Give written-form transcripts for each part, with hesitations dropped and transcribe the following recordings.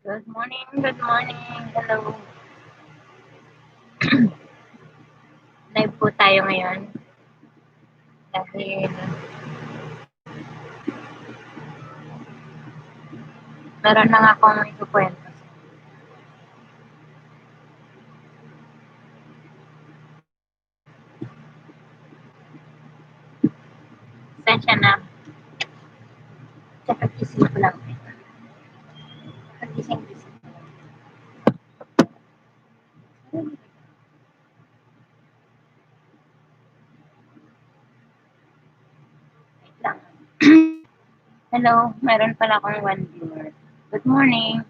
Good morning, good morning. Hello. Live po tayo ngayon dahil meron lang akong ikukwento. Sensya na. Kakagising ko lang. Kagising-gising. Wait lang. Hello, meron pala akong one viewer. Good morning.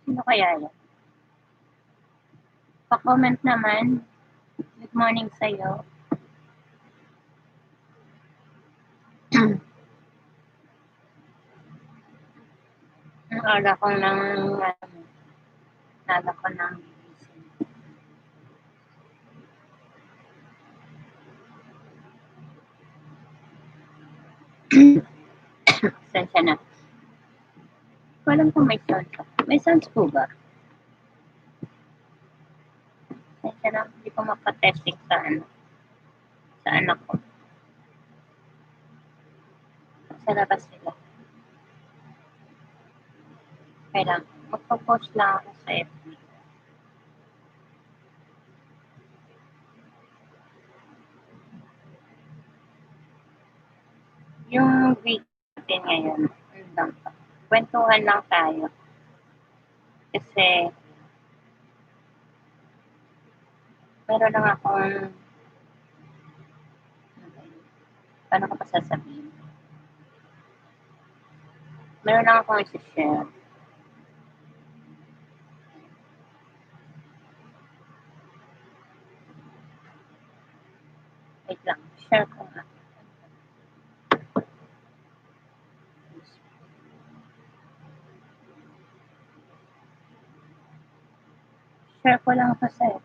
Sino kaya yan? Pa-comment naman. Good morning sa'yo. Ang aga ko ng nala ko ng Sensya na. Walang kung may sound ka. May sounds po ba? Sensya na. Hindi ko mapatesting sa anak ko. Sa labas nila. Kaya lang, magpo-post lang ako sa FB. Yung week natin ngayon, ano lang pa, kwentuhan lang tayo. Kasi, meron lang akong, paano ko pa sasabihin? Meron lang akong isi-share. Wait lang, share ko nga. Share ko lang kasi.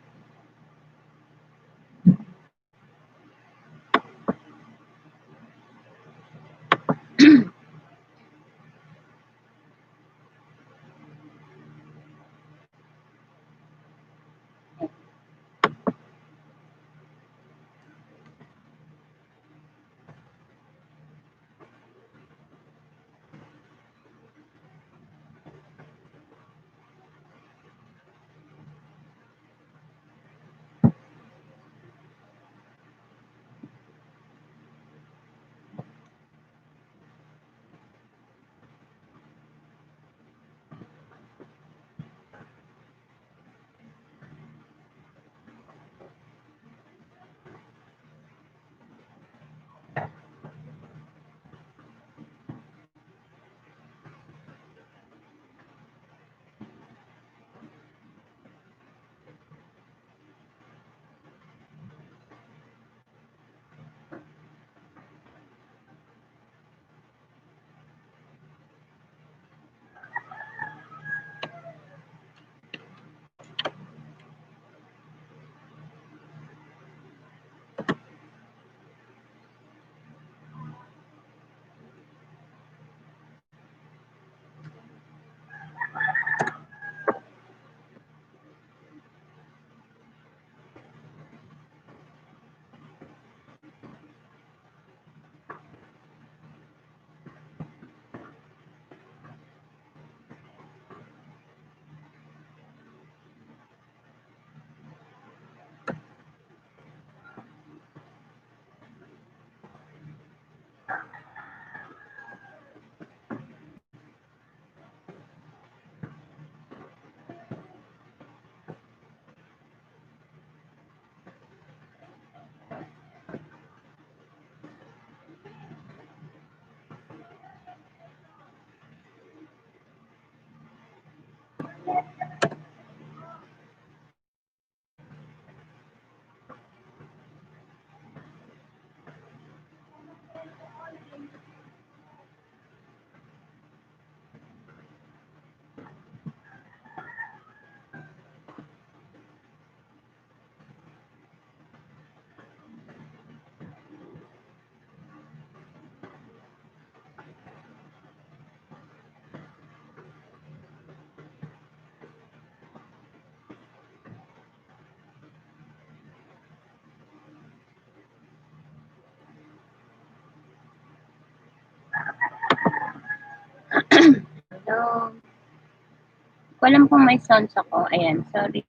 ko alam kung may sounds ako. Ayan, sorry.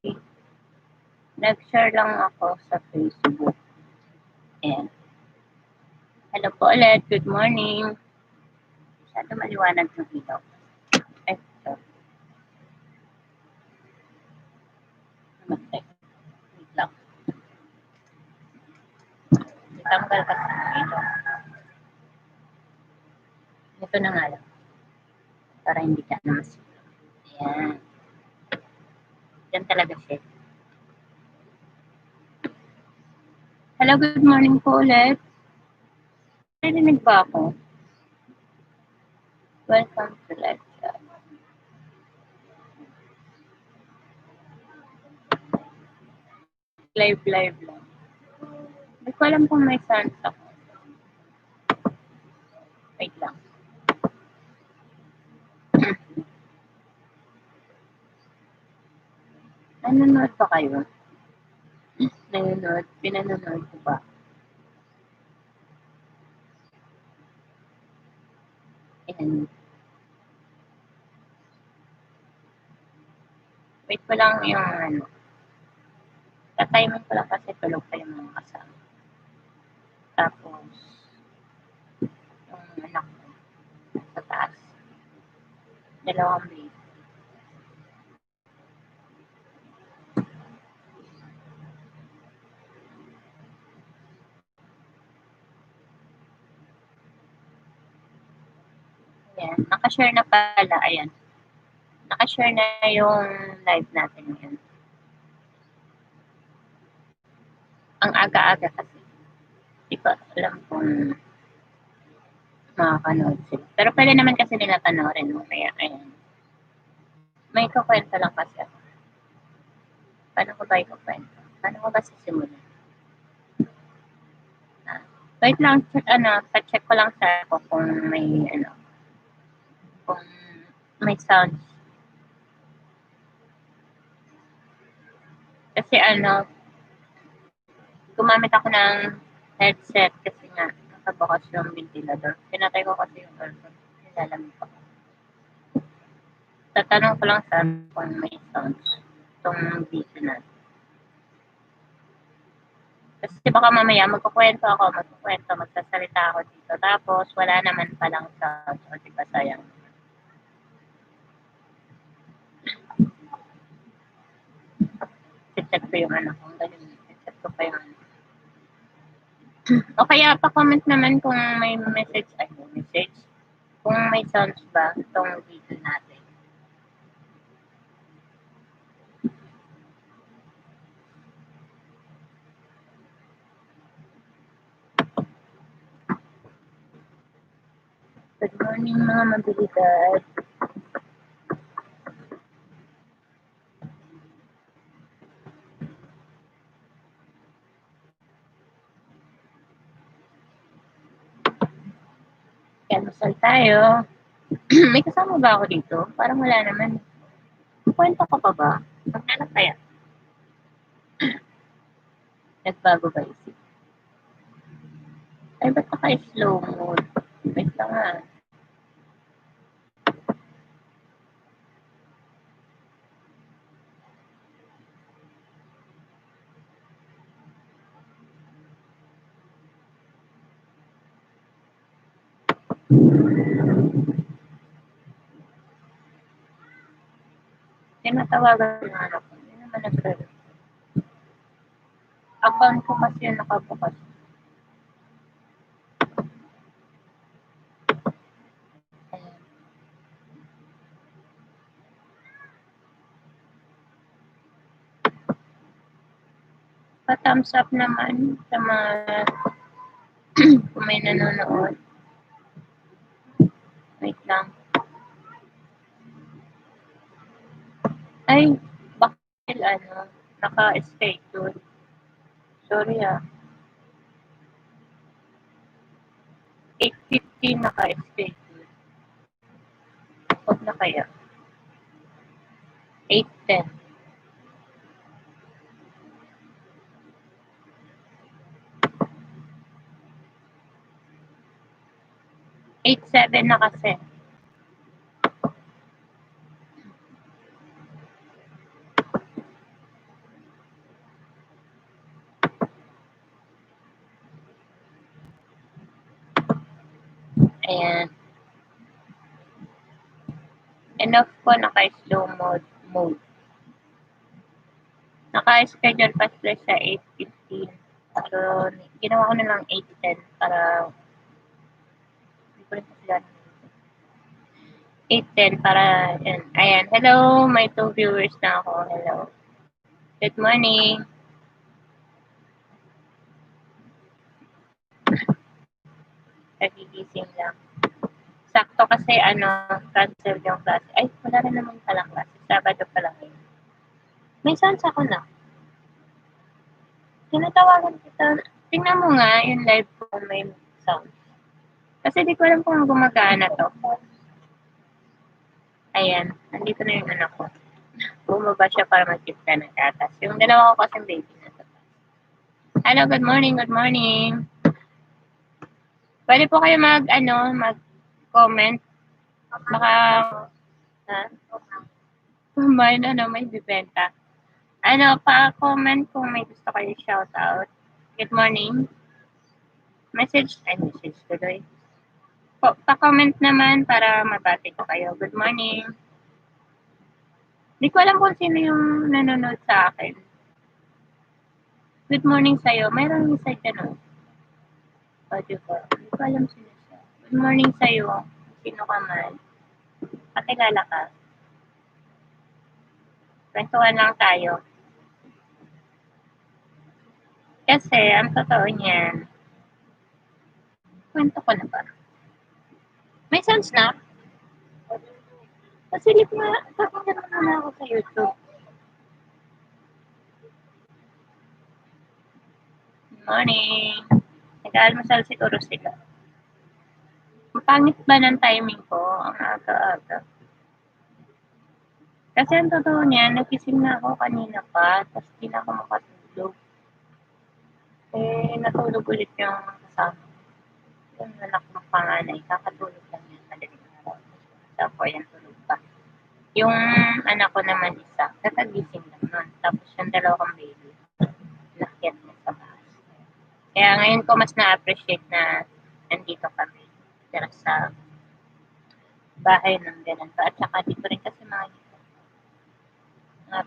Nag-share lang ako sa Facebook. Ayan. Hello po ulit. Good morning. Masyado maliwanag yung ilaw. Ay, sorry. Namatay. Wait lang. Itanggal kasi yung ilaw. Ito na nga lang. Para hindi ka na masila. Ayan. Yan talaga siya. Hello, good morning po ulit. Narinig ba ako? Welcome to live chat. Live lang. Hindi ko alam kung may sounds ako. Wait lang. Nanonood pa kayo? Nanonood? Pinanonood ko ba? Ayan. Wait ko lang yung ano. Tatiming ko lang kasi tulog pa yung mga kasama. Tapos, yung anak ko sa taas. Dalawang baby. Ayan. Nakashare na pala. Ayan. Nakashare na yung live natin ngayon. Ang aga-aga kasi. Hindi ko alam kung makakanood sila. Pero pwede naman kasi nila panoorin mo. Kaya, ayan. May kukwento lang kasi ako. Paano ko ba ikukwento? Paano ko ba sisimulan? Wait lang, pa-check ko lang sa ako kung may, kung may sounds. Kasi gumamit ako ng headset kasi nga, nakabukas yung ventilador. Pinatay ko kasi yung aircon. Nilalamig ko. Tatanong ko lang sa kung may sounds itong video natin. Kasi baka mamaya magkukwento, magsasalita ako dito. Tapos wala naman palang sounds. O diba sayang. Check ko yung kung ganun. Check ko pa yung O kaya pa-comment naman kung may message, kung may sounds ba itong video natin. Good morning mga mabilidad. Cancel tayo. May kasama ba ako dito? Parang wala naman. Kwento ko pa ba? Maghanap kaya? Nagbago ba isip? Ay, ba't naka-slow mode? Wait lang nga. Tinatawagan ng anak ko. Hindi naman nagre-reply. Account ko kasi yung nakabukas. Pa-thumbs up naman sa mga kung may nanonood. Wait lang. Ay, bakit naka-schedule. Sorry 8:15 naka-schedule. Huwag na kaya. 8:10. 8:07 na kasi. Ayan. Enough po, naka-slow mode. Naka-schedule pa sila sa 8:15. Pero ginawa ko na lang 8:10 para hindi ko rin sila 8:10 para yan. Ayan. Hello, may 2 viewers na ako. Hello. Good morning. Nagigising lang. Sakto kasi cancel yung klase. Ay, wala na naman palang klase. Sabado pa lang yun. May sounds ako na. Tinatawagan kita. Tingnan mo nga yung live ko may sound. Kasi di ko alam kung gumagana to. Ayan, nandito na yung anak ko. Bumaba siya para mag-keep ka ng gatas. Yung dalawa ko kasing baby na to. Hello, good morning, good morning. Pwede po kayo mag-comment. Baka, may bibenta. Pa-comment kung may gusto kayo shoutout. Good morning. Message tuloy. Pa-comment naman para mabati ko kayo. Good morning. Hindi ko alam kung sino yung nanonood sa akin. Good morning sa'yo. Mayroong isa dyan, o, diba? Hindi ko alam sino siya. Good morning sa'yo. Sino ka man. Pakilala ka. Kwentuhan lang tayo. Kasi, ang totoo niyan, kwento ko na ba? May sounds na? Pasilip nga, pakinggan mo na ako sa YouTube. Good morning. Nag-almasal siguro sila. Ang pangit ba ng timing ko? Ang aga-aga. Kasi ang totoo niyan, nagising na ako kanina pa, tapos di na ako makatulog. Natulog ulit yung kasama. Yung anak ng panganay, kakatulog lang yan madaling araw. Tapos yan tulog pa. Yung anak ko naman isa, kakagising lang nun. Tapos yung dalawang baby, nakyat na sa bahay. Kaya ngayon ko mas na-appreciate na nandito kami. Tira sa bahay ng ganun. At saka dito rin kasi mga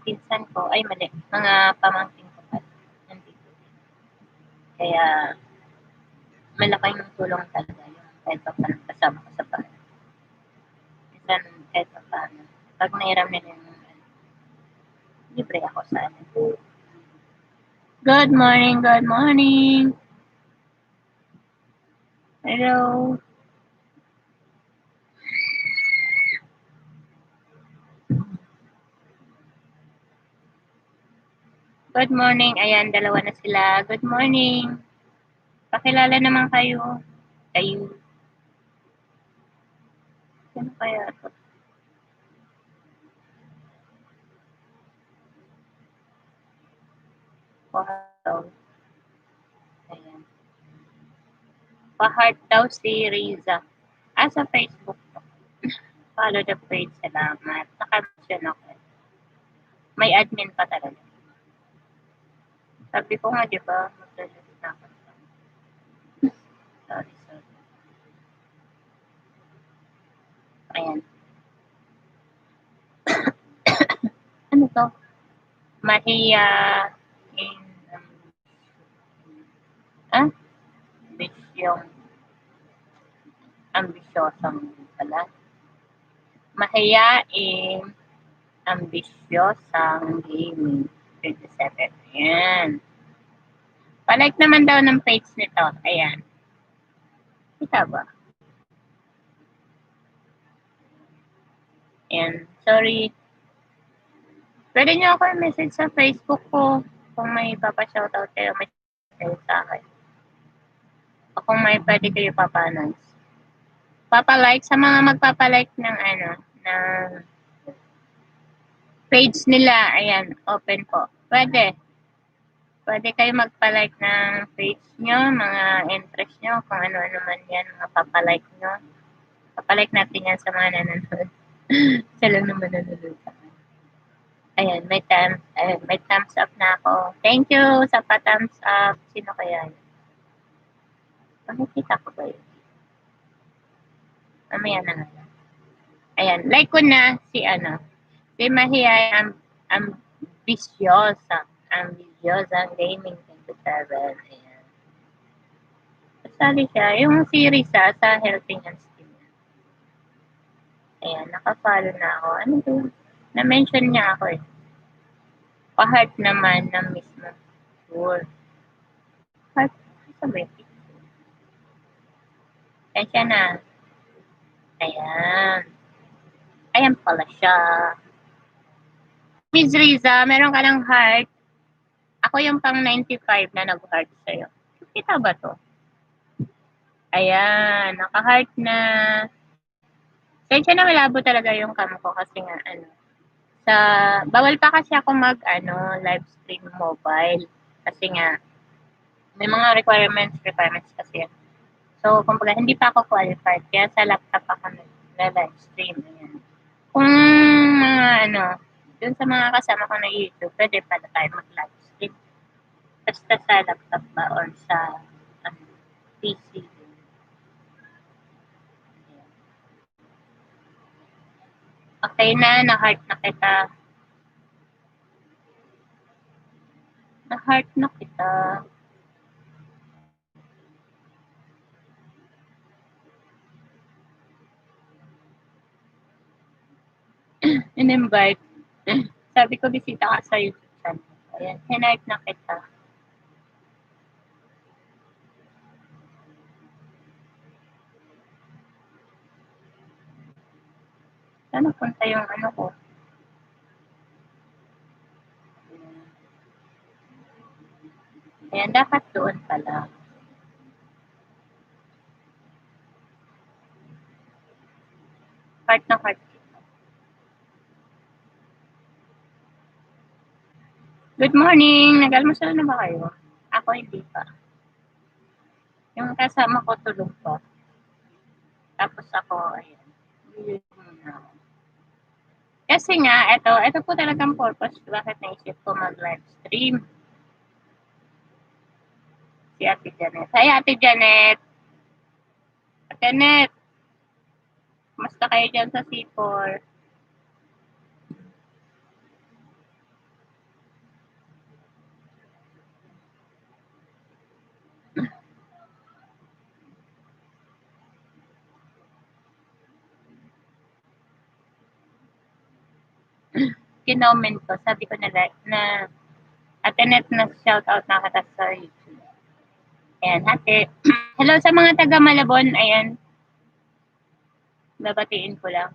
pinsan ko, mga pamangkin ko pa nandito. Kaya malaking tulong talaga yung kahit pa paano kasama ko sa bahay. Minsan kahit pa paano, pag nairam nila yung libre ako sa ano. Good morning, good morning. Hello. Good morning. Ayan, dalawa na sila. Good morning. Pakilala naman kayo. Kayo. Sino kaya ito? Wow. Ayan. Pa-heart daw si Riza. Sa Facebook. Follow the page. Salamat. Naka-mention ako. May admin pa talaga. Sabi ko nga, di ba? Magsasalit na ako. Sorry. Ayan. Ano to? Mahiya in ambisyong ambisyosang pala. Mahiyain ambisyosang gaming 27. Ayan. Palike naman daw ng page nito. Ayan. Kita ba? Ayan. Sorry. Pwede nyo ako i-message sa Facebook ko kung may papashoutout kayo, may kayo sa akin. O kung may pwede kayo papanons. Papalike sa mga magpapalike ng ng page nila. Ayan, open po. Pwede. Pwede kayo magpa-like ng page nyo, mga interest nyo, kung ano-ano man yan, mga papalike nyo. Papalike natin yan sa mga nanonood. Sa lang naman nanonood sa akin. Ayan, may thumbs up na ako. Thank you sa pa-thumbs up. Sino kaya yun? Makikita ko ba yun? Mamaya na nga. Ayan. Like ko na si si Mahia Ambisyosa. Ambisyosa Gaming 27. Ayan. Kasali siya. Yung series sa Helping Hands Team. Ayan. Nakafollow na ako. Ano to? Na-mention niya ako eh. Pa-heart naman ng mismo. Sure. Heart. Sabi. Ayan siya na. Ayan. Ayan pala siya. Miss Riza, meron ka ng heart. Ako yung pang 95 na nag-heart sa'yo. Kita ba to? Ayan, naka-heart na. Kaya na malabo talaga yung cam ko kasi nga bawal pa kasi ako live stream mobile kasi nga may mga requirements kasi. So, kumbaga hindi pa ako qualified kaya sa laptop ako nag-live stream. Ayan. Kung mga dun sa mga kasama ko na YouTube, pwede pala tayo mag-live stream. Basta sa laptop ba or sa PC. Okay na-heart na kita. Na-heart na kita. In-invite. Sabi ko, bisita ka sa YouTube channel. Ayan, in-heart na kita. Saan punta yung ko? Ayan, dapat doon pala. Heart na heart. Good morning! Nag-almusal na ba kayo? Ako hindi pa. Yung kasama ko tulog pa. Tapos ako, ayan. Kasi nga, ito po talagang purpose bakit naisip ko mag-live stream. Si Ate Janet. Hi, Ate Janet! Ate Janet! Kumusta kayo dyan sa C4? Kinoment ko, sabi ko na Ate Net na shoutout na kita sa YouTube. Ayan, ate. Hello sa mga taga Malabon, ayan. Babatiin ko lang.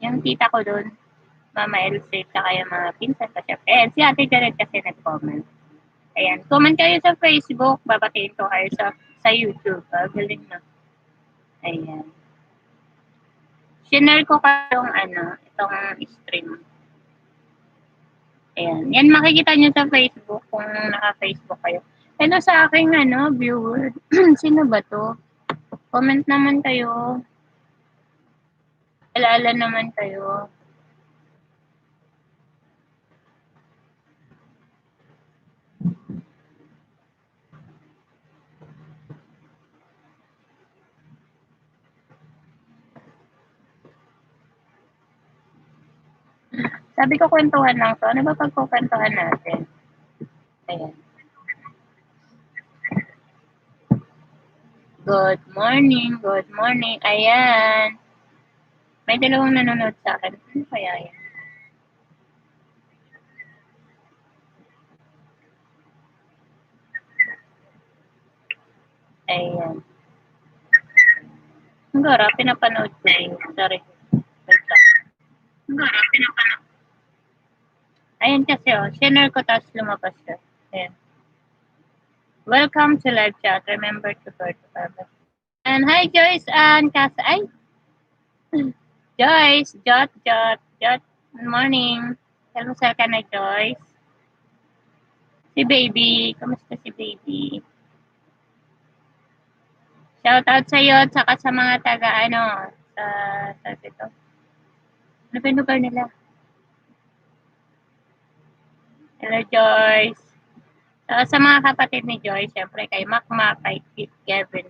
Yung tita ko doon, Mama Elsie, saka yung mga pinsan ko siya. Ayan, si Ate Janet kasi nag-comment. Ayan, comment kayo sa Facebook, babatiin ko kayo sa YouTube. Galing na. Ayan. Share ko kayong itong stream. Ayan. Yan makikita nyo sa Facebook kung naka-Facebook kayo. Hello sa aking viewer. Sino ba to? Comment naman kayo. Alaala naman kayo. Sabi ko kwentuhan lang to. Ano ba pagkukwentuhan natin? Ayan. Good morning, good morning. Ayan. May dalawang nanonood sa akin. Ano kaya yan? Ayan. Ang gara, pinapanood ko eh. Sorry. Wait lang. Ang gara, pinapanood. Ayan kasi share ko tapos lumabas siya. Ayan. Welcome to live chat. Remember to go to Baba. And hi Joyce and Casa. Ay! Joyce, Jot. Good morning. Hello ka na Joyce. Si Baby. Kamusta si Baby? Shout out sa iyo at saka sa mga taga sa ito. Ano ba yung lugar nila? Hello Joyce. Sa mga kapatid ni Joyce, syempre kay Makmak, kay Kevin.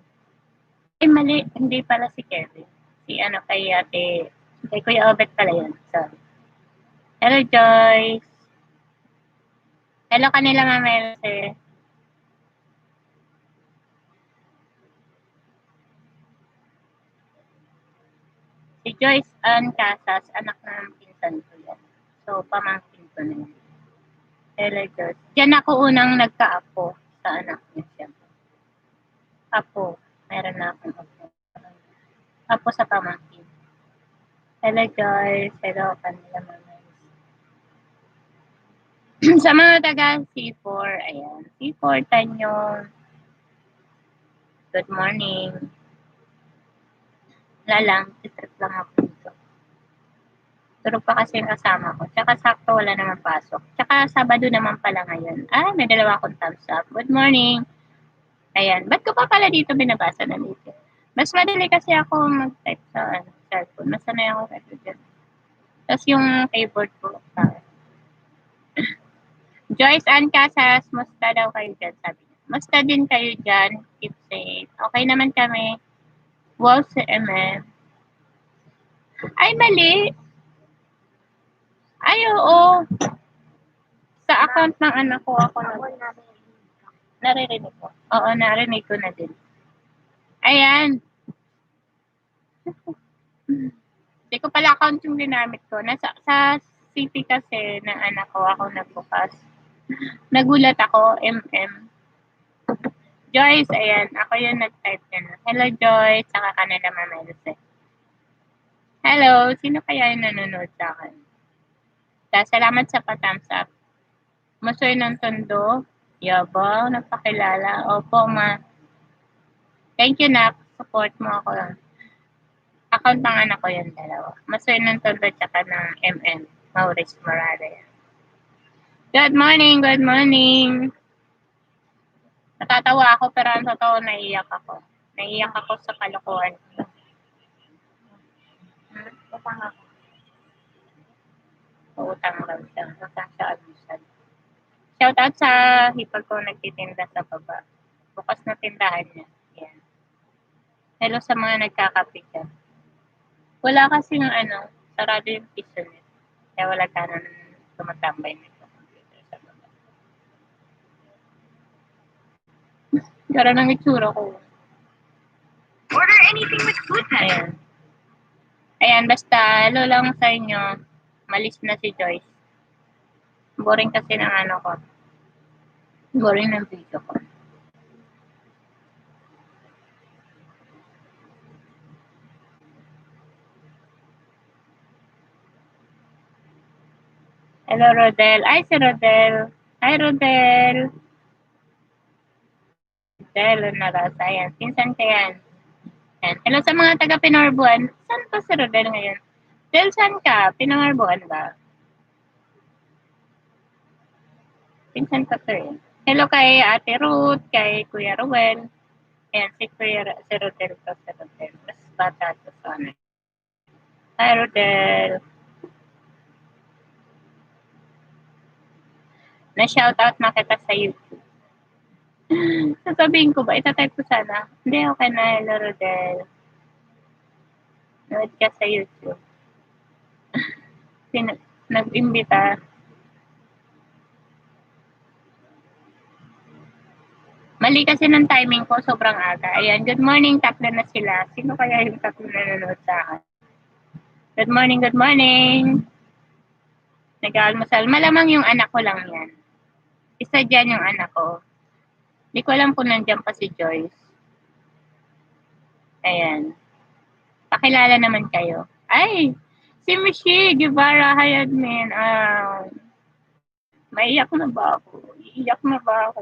Ay mali, hindi pala si Kevin. Si ano kay ate, kay Kuya Obet pala yun. Sorry. Hello, Joyce. Hello kanila, Mama Else. Si Joyce Ann Casas, anak ng pinsan ko yan. So, pamangkin ko na yun. Hello, Joyce. Diyan ako unang nagka-apo sa anak niya siya. Apo. Meron na akong apo. Apo sa pamangkin. Hello, Joyce. Hello kanila, Mama Else. Sa mga taga C4, ayan. C4, Tanyo. Good morning. Wala lang, titrip lang ako dito. Tulog pa kasi yung kasama ko. Tsaka sakto wala naman pasok. Tsaka Sabado naman pala ngayon. Ah, may dalawa akong thumbs up. Good morning. Ayan. Ba't ko pa pala dito binabasa na dito? Mas madali kasi ako mag-type sa cellphone. Mas sanay ako kasi dyan. Tapos yung keyboard ko. Joyce Ann Casas, musta daw kayo dyan? Sabi niya. Musta din kayo dyan. Keep safe. Okay naman kami. Wow, si MM. Ay, mali. Ay, oo. Sa account ng anak ko ako naririnig ko. Oo, narinig ko na din. Ayan. Hindi ko pala account yung ginamit ko. Sa city kasi ng anak ko ako nagbukas. Nagulat ako, MM. Joyce, ayan. Ako yung nag-type na. Hello, Joyce. Saka kanila Mamelse. Hello. Sino kaya yung nanonood sa akin? Salamat sa pa-thumbs up. Masoy ng Tondo. Yabo, nagpakilala. Opo, ma. Thank you, Nak. Support mo ako lang. Account ng anak ko yung dalawa. Masoy ng Tondo tsaka ng MM. Maurice Morada yan. Good morning, good morning. Natatawa ako pero ang totoo naiiyak ako. Naiiyak ako sa kalokohan. Utang ako. Utang lang siya. Utang siya abusan. Shout out sa hipag ko nagtitinda sa baba. Bukas na tindahan niya. Yan. Hello sa mga nagkakape dyan. Wala kasing sarado yung piso niya. Kaya wala ka na tumatambay nito computer sa baba. Gara ng itsura ko. Order anything with food. Ayan. Ayan, basta hello lang sa inyo. Malis na si Joyce. Boring kasi ng ko. Boring ng video ko. Hello, Rodel. Ay, si Rodel. Hi, Rodel. Rodel, narasa. Ayan. Pinsan ka yan. Ayan. Hello sa mga taga Pinorbuan. Saan pa si Rodel ngayon? Del, saan ka? Pinorbuan ba? Pinsan ka to eh. Hello kay Ate Ruth, kay Kuya Ruel. Ayan, si Rodel to, si Rodel. Mas bata to sana. Hi, Rodel. Na-shoutout na kita sa YouTube. Sasabihin ko ba? Itatype ko sana. Hindi, okay na. Hello, Rodel. Nood ka sa YouTube. Nag-imbita. Mali kasi ng timing ko, sobrang aga. Ayan, good morning, tatlo na sila. Sino kaya yung tatlo na nanonood sa akin? Good morning, good morning. Nag-almusal. Malamang yung anak ko lang yan. Isa dyan yung anak ko. Hindi ko alam kung nandiyan pa si Joyce. Ayan. Pakilala naman kayo. Ay, si Michelle Guevara, hi admin. Maiyak na ba ako? Iiyak na ba ako?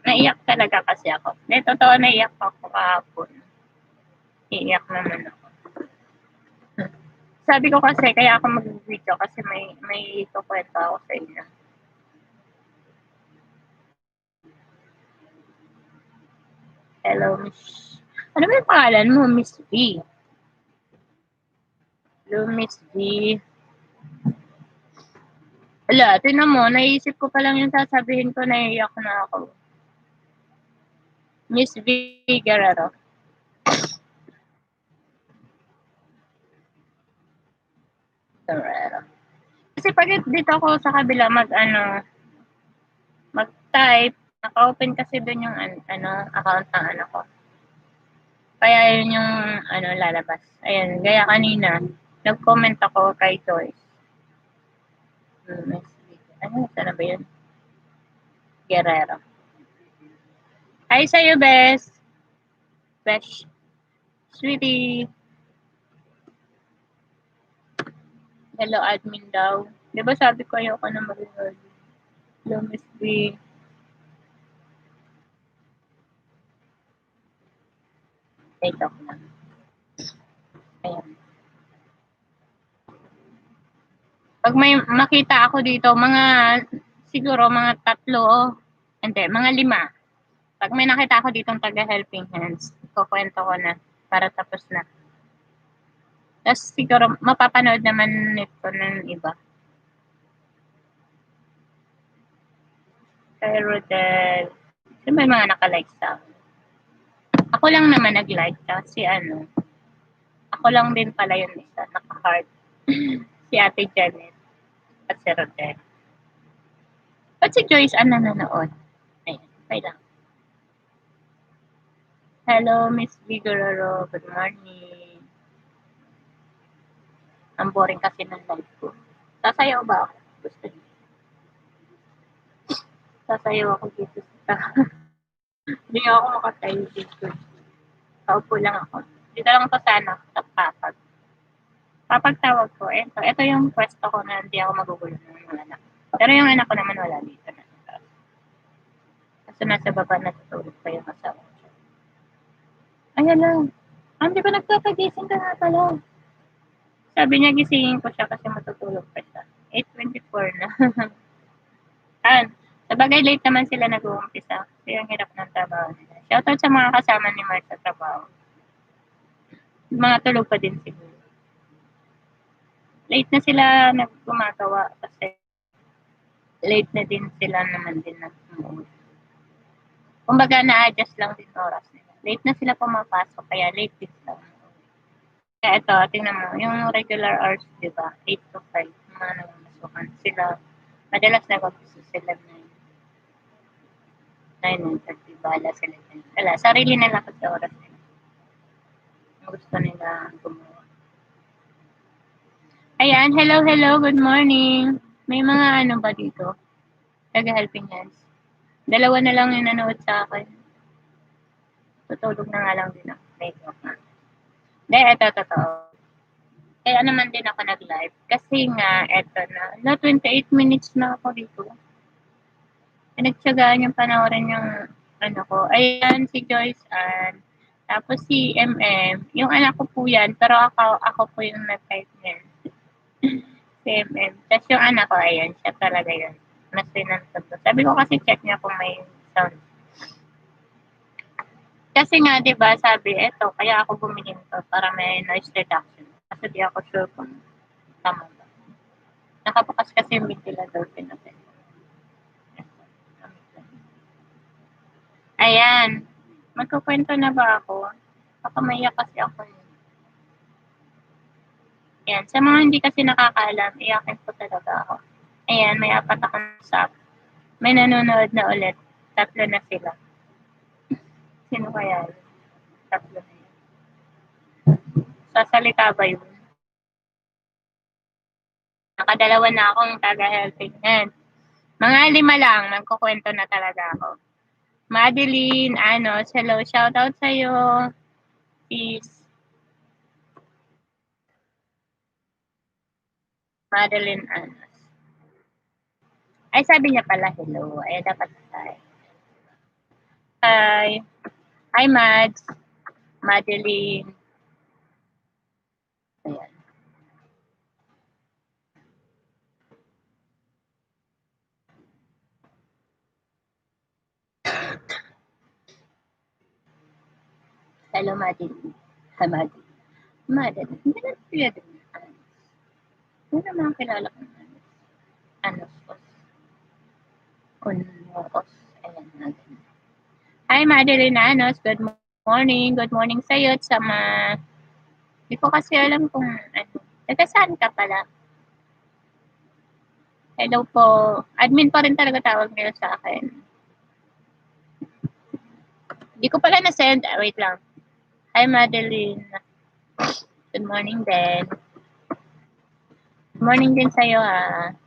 Naiyak talaga kasi ako. Hindi, totoo naiyak ako kahapon. Iiyak naman ako. Sabi ko kasi, kaya ako mag-video kasi may ikukwento ako sa inyo. Hello, Miss. Ano ba yung pangalan mo? Miss V. Hello, Miss V. Wala, tinan mo, naisip ko pa lang yung sasabihin ko, naiiyak na ako. Miss V. Guerrero. Guerrero. Kasi pag dito ako sa kabila mag-type, naka-open kasi doon yung account ng anak ko. Kaya yun yung lalabas. Ayan, gaya kanina, nag-comment ako kay Joyce. Sana ba yun? Guerrero. Hi sa'yo, Bes. Besh. Sweetie. Hello, admin daw. Di ba sabi ko ayoko na mag-record? Hello, Miss B. Wait ako na. Ayan. Pag may makita ako dito, siguro mga 3, hindi, mga 5. Pag may nakita ako ditong taga-helping hands, kukwento ko na para tapos na. Tapos siguro mapapanood naman nito ng iba. Kay Rodel. Kasi may mga nakalike sa akin. Ako lang naman nag-like kasi ako lang din pala yung isa, naka-heart. Si Ate Janet at si Rodel. Ba't si Joyce nanonood? Ayun, okay lang. Hello, Miss Vigororo. Good morning. Ang boring kasi ng live ko. Sasayaw ba ako? Gusto niyo? Sasayaw ako dito sa Hindi ako makatayo dito. Paupo lang ako. Dito lang to sana, sa papag. Papagtawag ko, ito yung pwesto ko na hindi ako magugulo ng mga anak. Pero yung anak ko naman wala dito na. Kasi nasa baba natutulog pa yung asawa ko. Ayan lang. Hindi pa nagpapagising ka nga pala. Sabi niya gisingin ko siya kasi matutulog pa siya. 8:24 na. Sabagay late naman sila nag-uumpisa. Kasi ang hirap ng trabaho nila. Shoutout sa mga kasama ni Mark sa trabaho. Mga tulog pa din siguro. Late na sila gumagawa kasi late na din sila naman din nag-umuwi. Kumbaga na-adjust lang din oras nila. Late na sila pumapasok kaya late din sila. Kaya ito, tingnan mo, yung regular hours, di ba? 8 to 5, mga namamasukan sila. Madalas nag-office sila 9:30, bahala sila dyan. Wala, sarili nila kasi oras nila. Gusto nila gumawa. Ayan, hello, good morning. May mga ba dito? Taga-helping hands. 2 na lang yung nanood sa akin. Tutulog na nga lang din ako. Hindi, totoo. Kaya naman din ako nag-live. Kasi nga, eto na. 28 minutes na ako dito. Pinagtsagaan yung panoorin yung ko. Ayan, si Joyce Ann. Tapos si MM. Yung anak ko po yan, pero ako po yung nag-type niya. Si MM. Tapos yung anak ko, ayan, siya talaga yun. Mas pinantod ko. Sabi ko kasi check niya kung may sound. Kasi nga, di ba, sabi, eto, kaya ako bumili nito para may noise reduction. Kasi di ako sure kung tama ba. Nakabukas kasi yung ventilator natin. Ayan. Magkukwento na ba ako? Maiyak kasi ako. Ayan. Sa mga hindi kasi nakakaalam, iyakin po talaga ako. Ayan, may 4 akong sub. May nanonood na ulit. 3 na sila. Sino kaya? 3 na yun. Sasalita ba yun? Nakadalawa na akong taga-helping hand. Mga 5 lang, nagkukwento na talaga ako. Madeline, hello, shoutout sa'yo. Peace. Madeline Anos. Ay, sabi niya pala, hello. Ay, dapat tayo. Hi. Hi, Mads. Madeline. Ayan. Hello, Madeline. Hi, Madeline. Madeline. Hindi na pila din. Hindi na mga kilala ko. Anos. Unmokos. Ayan, Madeline. Hi, Madeline Anos. Good morning. Good morning sa'yo at sa mga... Hindi ko kasi alam kung ano. Taga saan ka pala? Hello po. Admin pa rin talaga tawag nila sa akin. Hindi ko pala na-send. Wait lang. Hi, Madeline. Good morning din. Good morning din sa'yo, ha.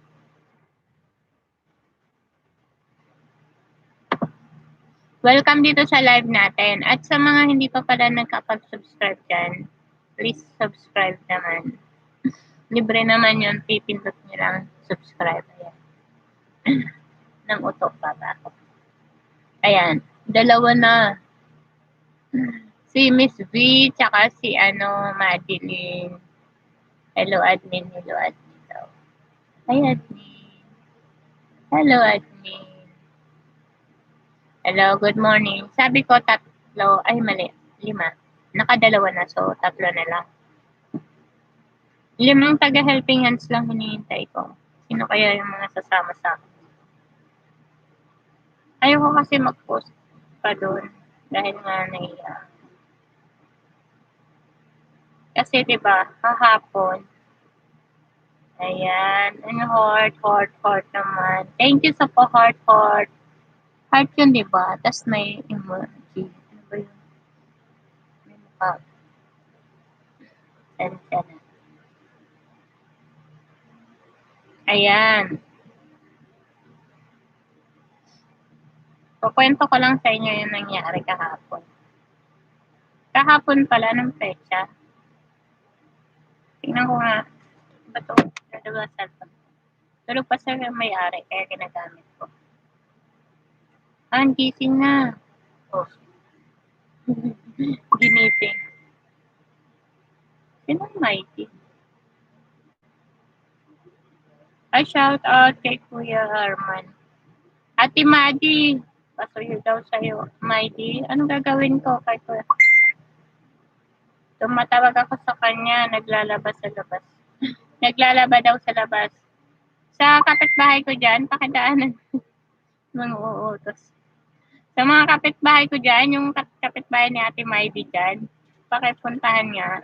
Welcome dito sa live natin. At sa mga hindi pa pala nagkapag-subscribe dyan, please subscribe naman. Libre naman yun. Pipindot nyo lang subscribe. Ayan. Nang utok pa ba ako? Ayan. Dalawa na. Si Miss V, tsaka si Madeline. Hello, admin. Hello, admin daw. Hi, admin. Hello, admin. Hello, good morning. Sabi ko tatlo, ay mali, 5. Nakadalawa na, so 3 na lang. 5 taga-helping hands lang hinihintay ko. Sino kaya yung mga sasama sa akin? Ayoko kasi mag-post pa doon dahil nga nahiya. Kasi 'di ba, kahapon, ayan, heart naman. Thank you sa heart. Heart yun, 'di ba? Tapos may emoji. Ano ba yun? May mukha. Sensya na. Ayan. Kukwento ko lang sa inyo yung nangyari kahapon. Kahapon pala ng petsa. Tingnan ko nga. Ba't ito? Nalabas cellphone. Tulog pa sa may-ari, kaya ginagamit ko. Gising na. Oh. Ginising. Sino ang mighty? Ay, shout out kay Kuya Arman. Ate Madi, pasuyo daw sa'yo. Mighty, anong gagawin ko kay Kuya? Tumatawag ako sa kanya, naglalaba sa labas. Naglalaba daw sa labas. Sa kapitbahay ko dyan, pakidaanan. Mga uutos. Sa mga kapitbahay ko dyan, yung kapitbahay ni Ate Maidi dyan, pakipuntahan nga.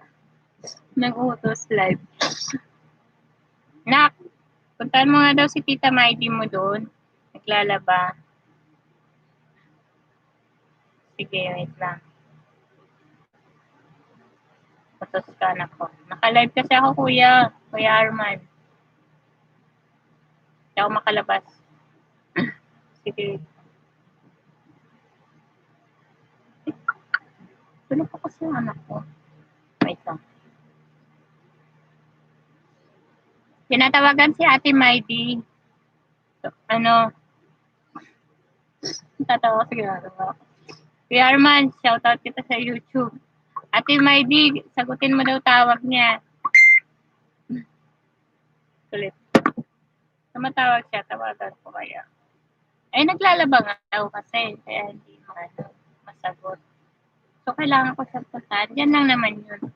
Nag-utos live. Nak, puntahan mo nga daw si Tita Maidi mo doon. Naglalaba. Sige, wait lang. Utos ka na ko. Naka-live kasi ako, Kuya Arman. Hindi ako makalabas. Sige. Tulog ko kasi yung anak ko. Wait lang. Tinatawagan si Ate Maidi. So, tatawa ko siguro. Kuya Arman, shoutout kita sa YouTube. Ate Maidi, sagutin mo daw tawag niya. Kulit. Tumatawag siya, tawagan ko kaya. Ay, naglalaba nga daw kasi, kaya hindi masagot. So, kailangan ko siya puntahan. Yan lang naman yun.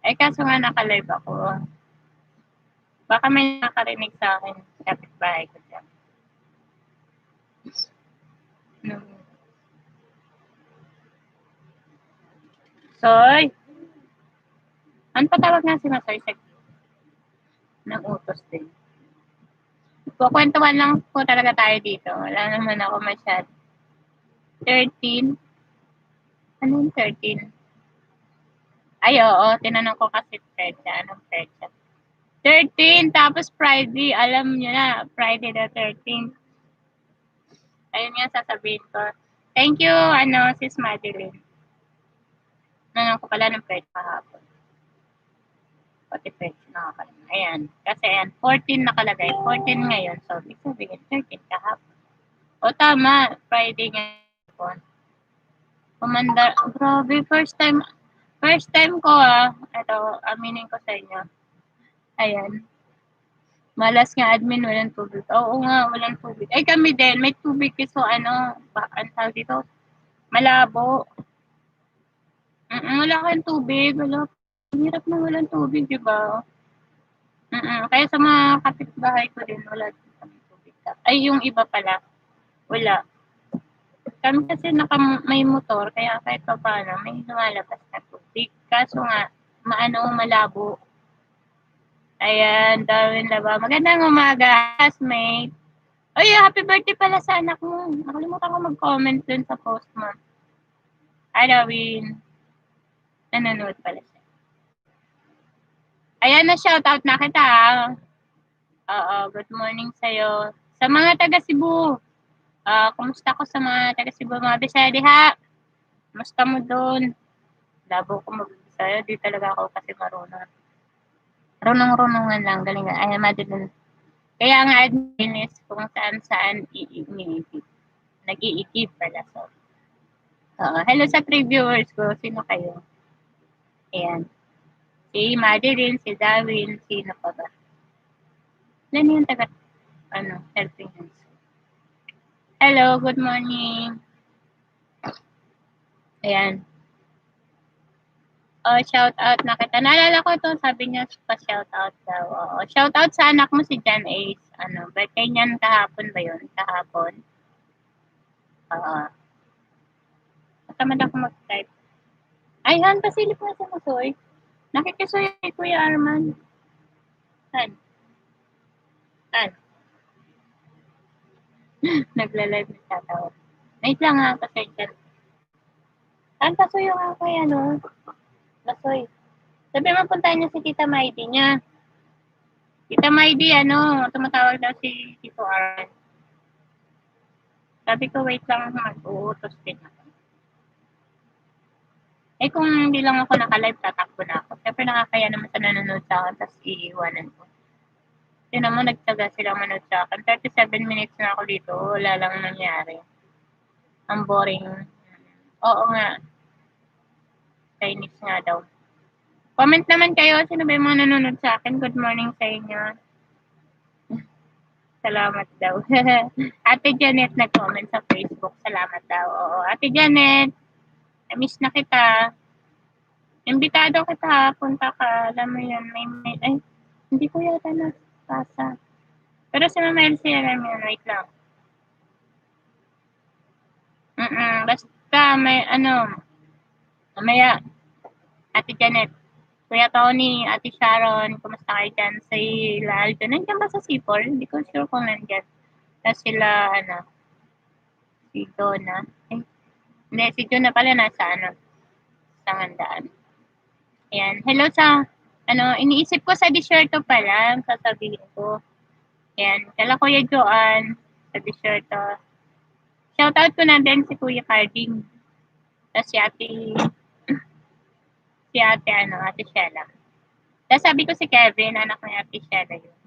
Ay, kaso nga naka-live ako. Baka may nakarinig sa akin kapitbahay ko dyan. Soy! Ano patawag nga si Masoy sa nag-utos din. Kukwentuhan lang po talaga tayo dito. Wala naman ako masyad. 13? Ano yung 13? Ay, oo. Tinanong ko kasi petsa. Anong petsa? 13, tapos Friday. Alam nyo na, Friday the 13th. Ayun nga sasabihin ko. Thank you, Sis Madeline. Tinanong ko pala ng petsa kahapon. Pati petsa nakakalimutan. Ayan. Kasi ayan, 14 nakalagay. 14 ngayon. So, ibig sabihin, 13 kahapon. O tama, Friday ngayon. Kumanda, grabe, first time ko ito, aminin ko sa inyo. Ayan. Malas nga admin, walang tubig. Oo nga, walang tubig. Ay kami din, may tubig so ang tawag dito, malabo. Wala kang tubig, wala. Hirap na walang tubig, di ba? Kaya sa mga kapitbahay ko din, wala din kami tubig. Ay, yung iba pala, wala. Kami kasi may motor, kaya kahit pa paano, may lumalabas na tubig. Kaso nga, malabo. Ayan, Darwin Laba. Magandang umaga, classmate. Ay, happy birthday pala sa anak mo. Nakalimutan ko mag-comment dun sa post mo. Hi, Darwin. Nanonood pala siya. Ayan, na-shoutout na kita. Oo, good morning sa'yo. Sa mga taga Cebu, kumusta ko sa mga taga Cebu, mga Bisaya diha? Kumusta mo doon? Labo ko mag-Bisaya, di talaga ako kasi marunong. Runong-runungan lang, galingan. Ay, madalun. Kaya nga admin is kung saan-saan iigib. Nag-iigib pala. So, hello sa previewers ko. Sino kayo? Ayan. Si Madeline, si Darwin, sino pa ba? Ilan yung taga, helping hands? Hello, good morning. Ayan. Shout out na kita. Naalala ko to, sabi niya pa shout out daw. Shout out sa anak mo si John Ace. Birthday niyan kahapon ba yun? Kahapon. Natamad ako mag-type. Ay, Han, pasilip nga sa Masoy. Nakikisuy kay Kuya Arman. Han. Nagla-live na tatawa. Wait lang ha, pasensya. Han, pasuyo nga kay Masoy. Sabi mo, puntahan niya si Tita Maidi niya. Tita Maidi, tumatawag daw si Tito Arman. Sabi ko, wait lang, mag-uutos din ako. Kung hindi lang ako naka-live, tatakbo na ako. Siyempre nakakaya naman sa nanonood sa akin, tapos iiwanan ko. Yun mo, nagtsaga silang manood sa akin. 37 minutes na ako dito, wala lang nangyari. Ang boring. Oo nga. Chinese nga daw. Comment naman kayo, sino ba yung mga nanonood sa akin? Good morning sa inyo. Salamat daw. Ate Janet nag-comment sa Facebook. Salamat daw. Oo, Ate Janet, na-miss na kita. Imbitado kita, punta ka. Alam mo yun, ay, hindi ko yata napasa. Pero si Mama Elsie, alam yun, wait lang. Basta may mamaya, Ate Janet, Kuya Tony, Ate Sharon, kumusta kayo dyan? Si Laldo, nandiyan ba sa Sipol? Hindi ko sure kung nandiyan. Tapos sila, si Donna. Hindi, si Donna pala nasa, sa handaan. Ayan, hello sa, iniisip ko sa desierto pala, sasabihin ko. Ayan, kala Kuya Joan, sa desierto. Shoutout ko na din si Kuya Carding. Tapos si Ate Shella. Tapos sabi ko si Kevin, anak ni Ate Shella yun.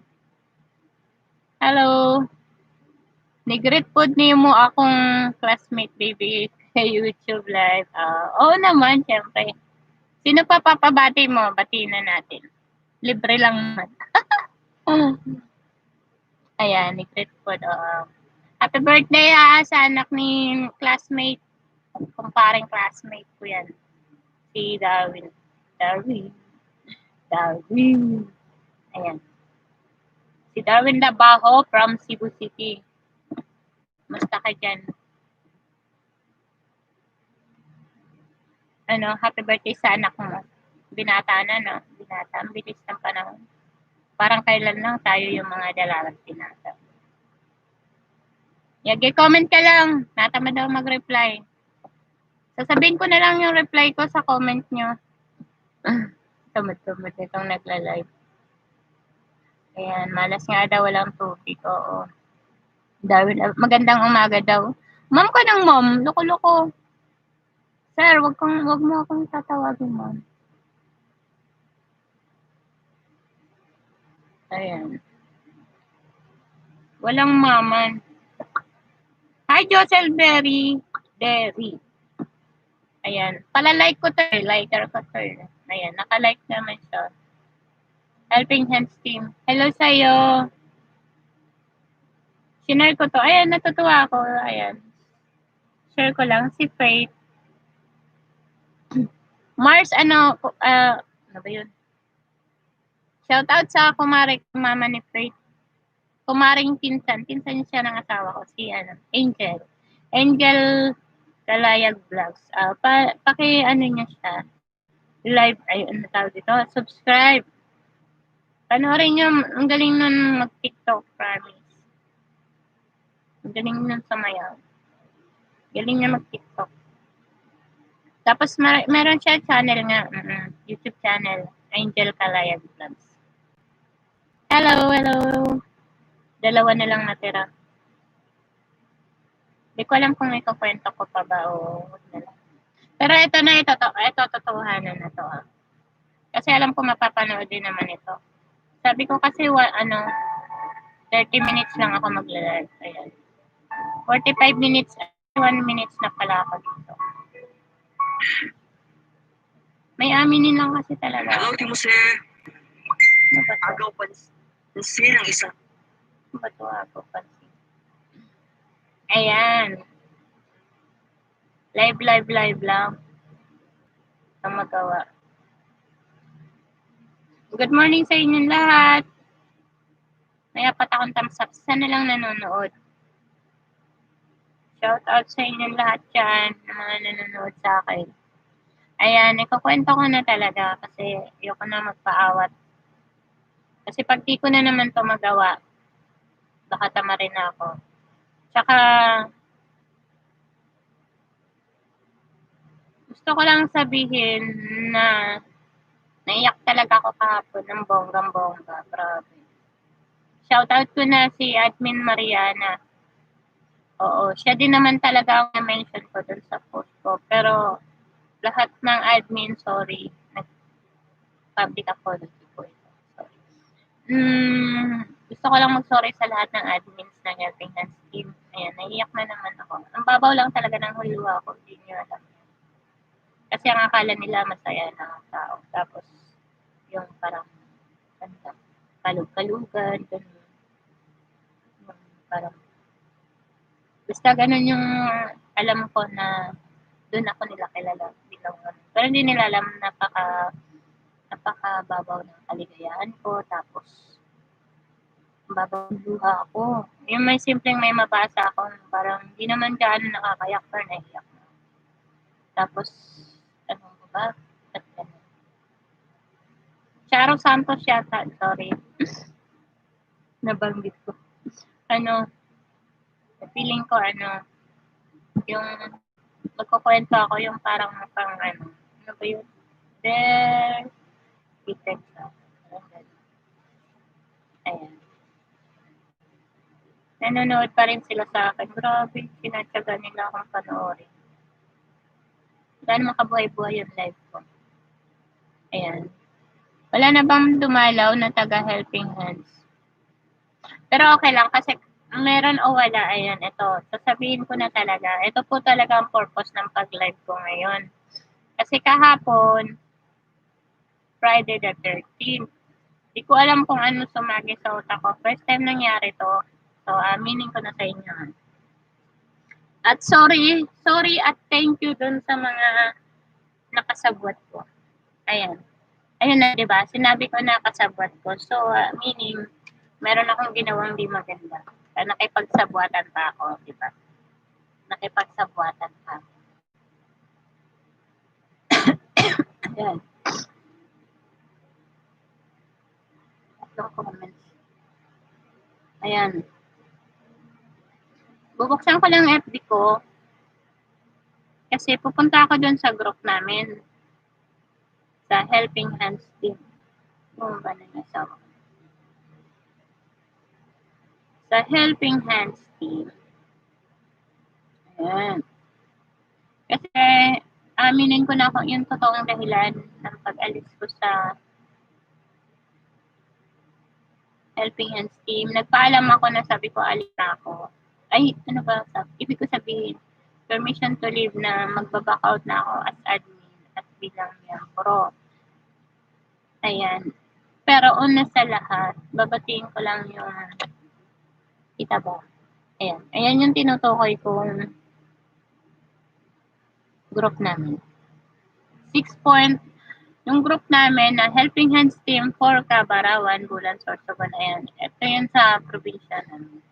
Hello. Nag-greet po niyo mo akong classmate baby sa YouTube live. Oo naman, syempre. Sino pa papabati mo? Batiin na natin. Libre lang naman. Ayan, nag-greet po. Happy birthday sa anak ni classmate. Kumparing classmate ko yan. Si Darwin. Ayan. Si Darwin Labajo from Cebu City. Musta ka dyan? Happy birthday sa anak mo. Binata na, no? Binata. Ang bilis ng panahon. Parang kailan lang tayo yung mga dalagang binata. Comment ka lang. Natamad daw mag-reply. Sasabihin ko na lang yung reply ko sa comment nyo. Tumad-tumad itong nagla-live. Ayan, malas nga daw, walang tubig. Oo. Magandang umaga daw. Ma'am ka ng ma'am. Loko-loko. Sir, wag mo akong tatawagin, ma'am. Ayan. Walang maman. Hi, Jocelberry. Derry. Ayan. Pala-like ko to. Liker ko to. Ayan. Naka-like naman siya. Helping Hands Team. Hello sa'yo. Sinare ko to. Ayan, natutuwa ako. Ayan. Share ko lang. Si Faith. Mars, ano ba yun? Shout out sa kumare mama ni Faith. Kumaring pinsan. Pinsan siya ng asawa ko. Si Angel. Angel Kalayag Vlogs. Niya siya. Live, ay, tawag dito? Subscribe. Panoorin nyo, ang galing nun mag-TikTok, promise. Ang galing nun sumayaw. Galing niya mag-TikTok. Tapos meron siya channel nga, YouTube channel, Angel Calayag Vlogs. Hello, hello. Dalawa na lang natira. Hindi ko alam kung may kukwento ko pa ba o wag na lang. Pero ito totohanan na to. Kasi alam ko mapapanood din naman ito. Sabi ko kasi 30 minutes lang ako magla-live. Ayan. 45 minutes, 1 minutes na pala ako dito. May aminin lang kasi talaga. Hello, Timose. Ano ba to? Agaw pansin ang isa. Ano ba to? Agaw pansin. Ayan. Live lang. Ang magawa. Good morning sa inyong lahat. May apat akong thumbs up. Sana lang nanonood. Shout out sa inyong lahat dyan na mga nanonood sa akin. Ayan, ikukwento ko na talaga kasi ayoko na magpaawat. Kasi pag di ko na naman to magawa, baka tama rin ako. Tsaka, gusto ko lang sabihin na naiyak talaga ako kahapon ng bonggang-bongga. Grabe. Shoutout ko na si Admin Mariana. Oo, siya din naman talaga ang na-mention ko dun sa post ko. Pero, lahat ng admin, sorry, nag-public apology po ito. Sorry. Gusto ko lang mag-sorry sa lahat ng admins ng Helping Hands team. Ayan, naiiyak na naman ako. Ang babaw lang talaga ng huluwa ko, hindi nyo alam. Kasi ang akala nila masaya na ang tao. Tapos, yung parang, kalug-kalugan, ganun. Parang, basta ganun yung alam ko na doon ako nila kilala bilang ganun. Pero hindi nila alam napakababaw ng kaligayahan ko. Tapos, babaw ng luha ako. Yung may simpleng may mabasa ako, parang hindi naman gaano nakakayak pero naiyak na. Tapos, ano ba? At ganun. Charo Santos yata, sorry. Nabanggit ko. Feeling ko yung magkukwento ako yung parang pang ano ba yun? There, detect ayan. Nanonood pa rin sila sa akin. Grabe, sinatsaga nila akong panoorin. Wala naman kabuhay-buhay yung live ko. Ayan. Wala na bang dumalaw na taga-helping hands? Pero okay lang kasi meron o wala, ayan, ito. Sasabihin ko na talaga. Ito po talaga ang purpose ng pag-live ko ngayon. Kasi kahapon, Friday the 13th, di ko alam kung ano sumagi sa utak ko. First time nangyari to. So, aminin ko na sa inyo. At sorry at thank you dun sa mga nakasabwat ko. Ayan. Ayun na, di ba? Sinabi ko na kasabwat ko. So, meaning, meron akong ginawang di maganda. Nakipagsabwatan pa ako, di ba? Nakipagsabwatan pa. Ayan. Tatlong comments. Ayan. Bubuksan ko lang FB ko. Kasi pupunta ako dun sa group namin. Sa Helping Hands team. Kung ba na nasa sa Helping Hands team. Ayan. Kasi, aminin ko na kung yung totoong dahilan ng pag-alis ko sa Helping Hands team. Nagpaalam ako na sabi ko, alis na ako. Ay, ano ba? Ibig ko sabihin, permission to leave na magbaback out na ako as admin at bilang miyembro. Ayan. Pero una sa lahat, babatiin ko lang yung kita ba? Ayan. Ayan yung tinutukoy kong group namin. 6 point, yung group namin na Helping Hands Team for Cabarawan, Bulan, Sorsogon, ayan. Ito yun sa probinsya namin.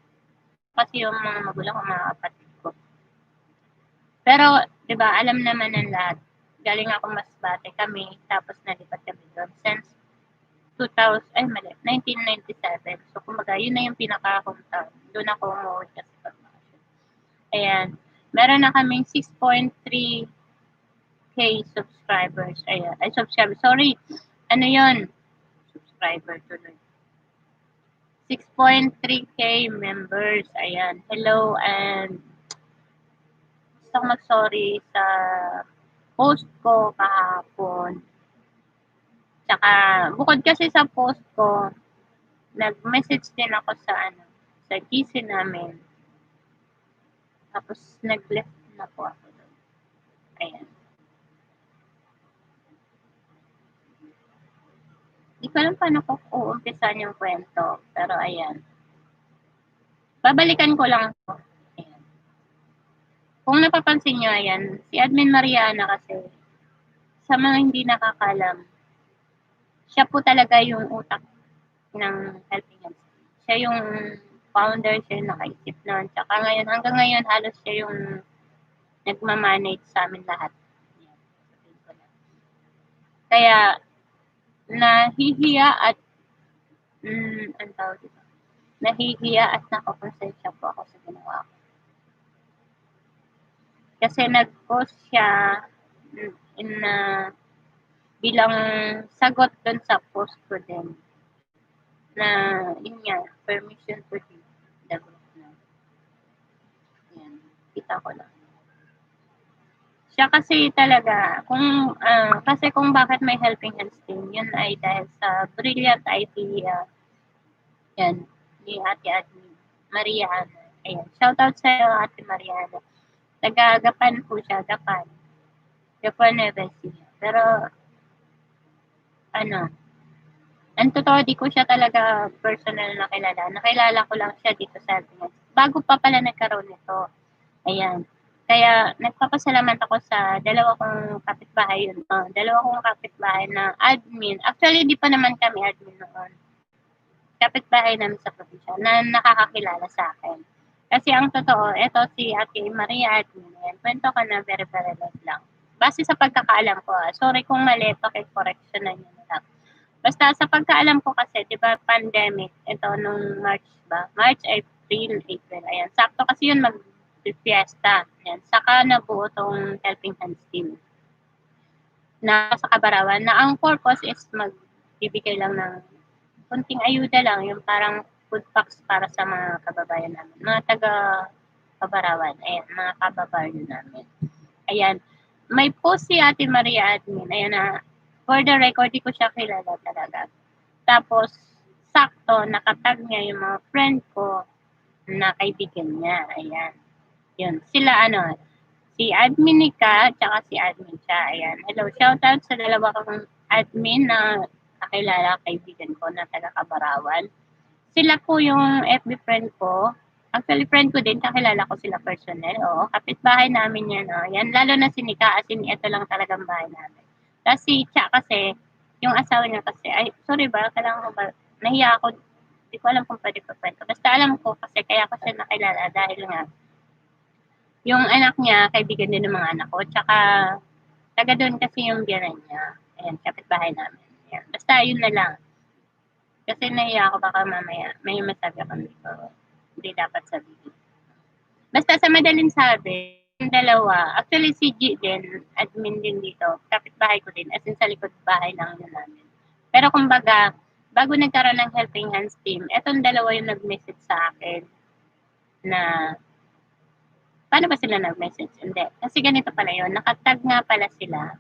Kasi yung mga magulang ko, mga kapatid ko. Pero, di ba, alam naman ng lahat. Galing ako Masbate kami, tapos nalipat kami doon. Since 2000, ay mali, 1997. So, kumbaga, yun na yung pinaka-hometown. Doon ako umuwi kasi pag-bakasyon. Ayan. Meron na kaming 6.3K subscribers. Ayan. Ay, subscribers. Sorry. Ano yun? Subscriber tuloy. 6.3K members. Ayan. Hello and gusto ko mag-sorry sa post ko kahapon. Tsaka, bukod kasi sa post ko, nag-message din ako sa sa GC namin. Tapos, nag-left na po ako doon. Ayan. Hindi ko alam paano ko uumpisan yung kwento. Pero, ayan. Babalikan ko lang po. Ayan. Kung napapansin nyo, ayan, si Admin Mariana kasi, sa mga hindi nakakalam, siya po talaga yung utak ng Helping Hands. Siya yung founder, siya yung nakaisip nun. Tsaka ngayon, hanggang ngayon, halos siya yung nagmamanage sa amin lahat. Ayan. Kaya, nahihiya at ang tawag dito? Nahihiya at nakakonsensya po ako sa ginawa ko. Kasi nag-post siya bilang sagot dun sa post ko din na yun nga, permission to leave the group na. Yan, kita ko lang. Siya kasi talaga, kasi kung bakit may Helping Hands team, yun ay dahil sa brilliant idea yan, ni Ate Admin Mariana. Ayan, shoutout sa iyo, Ate Mariana. Taga-Gapan po siya, Gapan Nueva Ecija. Pero, ang totoo, di ko siya talaga personal na kilala. Nakilala ko lang siya dito sa Helping Hands. Bago pa pala nagkaroon nito. Ayan. Kaya, nagpapasalamat ako sa dalawa kong kapitbahay yun. Dalawa kong kapitbahay na admin. Actually, di pa naman kami admin noon. Kapitbahay namin sa probinsya na nakakakilala sa akin. Kasi ang totoo, ito si Ate Maria admin. Ayan, kwento ko na very, very light lang. Base sa pagkakaalam ko, sorry kung mali, paki-correction na yun lang. Basta sa pagkaalam ko kasi, di ba, pandemic, ito nung March ba? March, April. Ayan, sakto kasi yun fiesta. Yan. Saka nabuo tong Helping Hands team na sa Kabarawan na ang purpose is magbibigay lang ng kunting ayuda lang, yung parang food packs para sa mga kababayan namin. Mga taga Kabarawan. Ayan, mga kababayan namin. Ayan. May post si Ate Maria Admin. Ayan na, for the record, di ko siya kilala talaga. Tapos, sakto, nakatag niya yung mga friend ko na kaibigan niya. Ayan. Yun, sila si Admin Nika, tsaka si Admin siya. Ayan. Hello, shoutout sa dalawa kong admin na kakilala, kaibigan ko na taga Kabarawan. Sila po yung FB friend ko. Actually, friend ko din, kakilala ko sila personal. Oo, kapitbahay namin yan. Yan, lalo na si Nika, as in, ito lang talagang bahay namin. Tapos si Cha kasi, yung asawa niya kasi, ay, sorry ba, kailangan ko ba, nahiya ako, hindi ko alam kung pwede pa kwento. Basta alam ko kasi, kaya ko siya nakilala dahil nga, yung anak niya, kaibigan din ng mga anak ko. Tsaka, taga doon kasi yung biyanan niya. Ayan, kapitbahay namin. Ayan. Basta, yun na lang. Kasi nahiya ako baka mamaya, may masabi ako dito. Hindi dapat sabihin. Basta sa madaling sabi, yung dalawa, actually si G din, admin din dito. Kapitbahay ko din, as in sa likod bahay lang yun namin. Pero kumbaga, bago nagkaroon ng Helping Hands team, etong dalawa yung nag-message sa akin na paano ba sila nag-message? Hindi. Kasi ganito pala yun. Nakatag nga pala sila.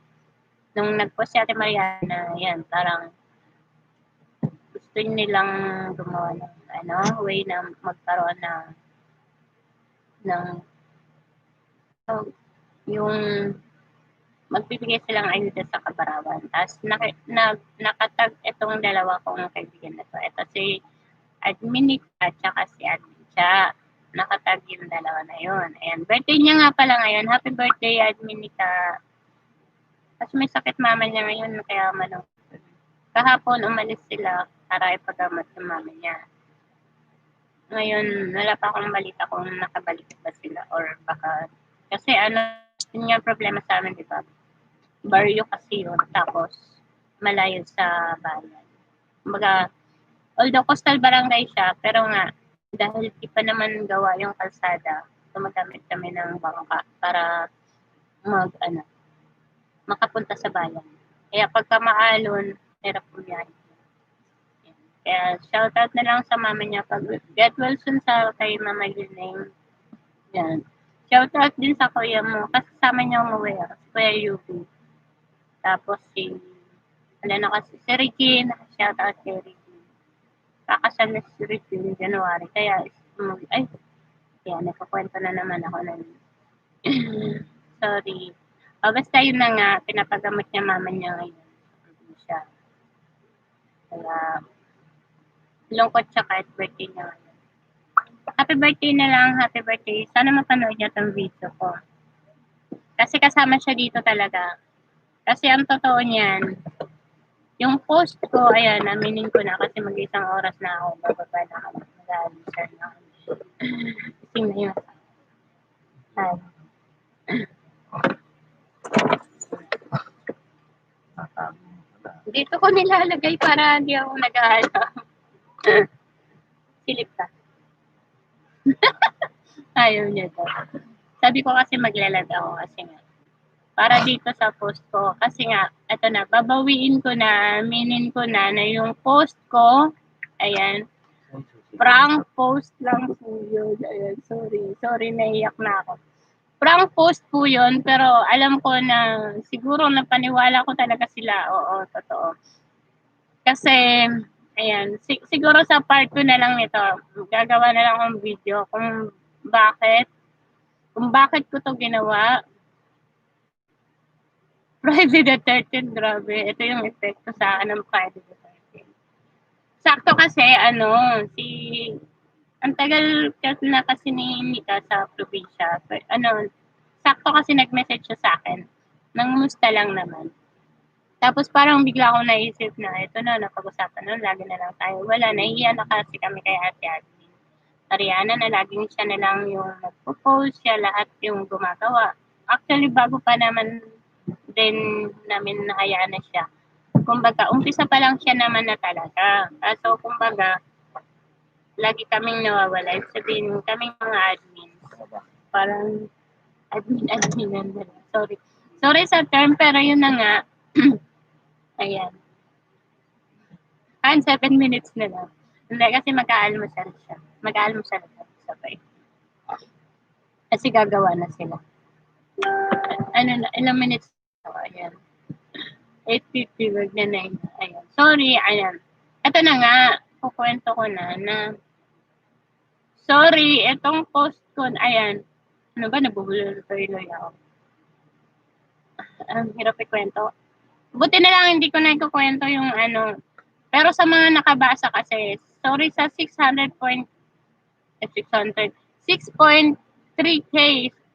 Nung nag-post si Ate Mariana, yan, parang gusto nilang gumawa ng way na magkaroon ng yung magbibigay silang ayuda sa Kabarawan. Tapos nakatag itong dalawa kong kaibigan na to. Ito si Admin at saka si Admin siya. Nakatag yung dalawa na yun. Ayan. Birthday niya nga pala ngayon. Happy birthday, Adminika. Kasi may sakit mama niya ngayon, kaya malungkot. Kahapon, umalis sila para ipagamot yung mama niya. Ngayon, wala pa akong balita kung nakabalik ba sila or baka, kasi yun nga problema sa amin, di ba? Baryo kasi yun, tapos malayo sa bayan. Kumbaga, although coastal barangay siya, pero nga, dahil di pa naman gawa yung kalsada, gumagamit kami ng bangka para ano, makapunta sa bayan. Kaya pagka maalon, hirap bumiyahe. Kaya shoutout na lang sa mama niya. Pag get well soon sa kay Mama Yuneng. Yan. Shoutout din sa kuya mo. Kasama niya umuwi. Si Kuya Yubi. Tapos ano na kasi, si Regine. Shoutout kay Regine. Kakasal na si Regine January. Kaya, kaya nagkakwento na naman ako na sorry. Basta yun na nga, pinapagamot niya mama niya ngayon. Hindi siya. Kaya, lungkot siya kahit birthday niya ngayon. Happy birthday na lang, happy birthday. Sana mapanood niya tong video ko. Kasi kasama siya dito talaga. Kasi ang totoo niyan, yung post ko, ayan, aminin ko na kasi mag-isang oras na ako, bababa na ako, mag-aalisar na ako. Ising na yun. Dito ko nilalagay para hindi ako nag-aalam. Silip ka. Ayaw niya daw. Sabi ko kasi maglalag ako kasi nga. Para dito sa post ko. Kasi nga, eto na, babawiin ko na, aminin ko na yung post ko, ayan, prank post lang po yun. Ayan, sorry, naiyak na ako. Prank post po yun, pero alam ko na siguro napaniwala ko talaga sila. Oo, totoo. Kasi, ayan, siguro sa part 2 na lang nito, gagawa na lang akong video kung bakit ko to ginawa. Friday the 13th, grabe. Ito yung epekto sa akin ng Friday the 13th. Sakto kasi, ang tagal na kasi ni Mika sa probinsya. Sakto kasi nag-message siya sa akin. Nangumusta lang naman. Tapos parang bigla akong naisip na, ito na, napag-usapan na, lagi na lang tayo. Wala, nahihiya na kasi kami kay Ate Admin. Ariana na laging siya na lang yung nagpo-post, siya lahat yung gumagawa. Actually, bago pa naman din namin nahayaan na siya. Kumbaga, umpisa pa lang siya naman na talaga. So, kumbaga, lagi kaming nawawala. Sabihin, kaming mga admin. Parang, admin. Sorry. Sorry sa term, pero yun na nga. Ayan. 7 minutes na lang. Hindi, kasi mag-aalmusal siya. Mag-aalmusal siya. Sabay. Kasi gagawa na sila. Ilang minutes? Ayan. 8:50, wag na 9. Ayan. Sorry, ayan. Ito na nga, kukwento ko na sorry, itong post ko, ayan. Ano ba, nabubuloy ako. Ang hirap ikwento. Buti na lang hindi ko na ikukwento yung Pero sa mga nakabasa kasi, sorry sa 6.3K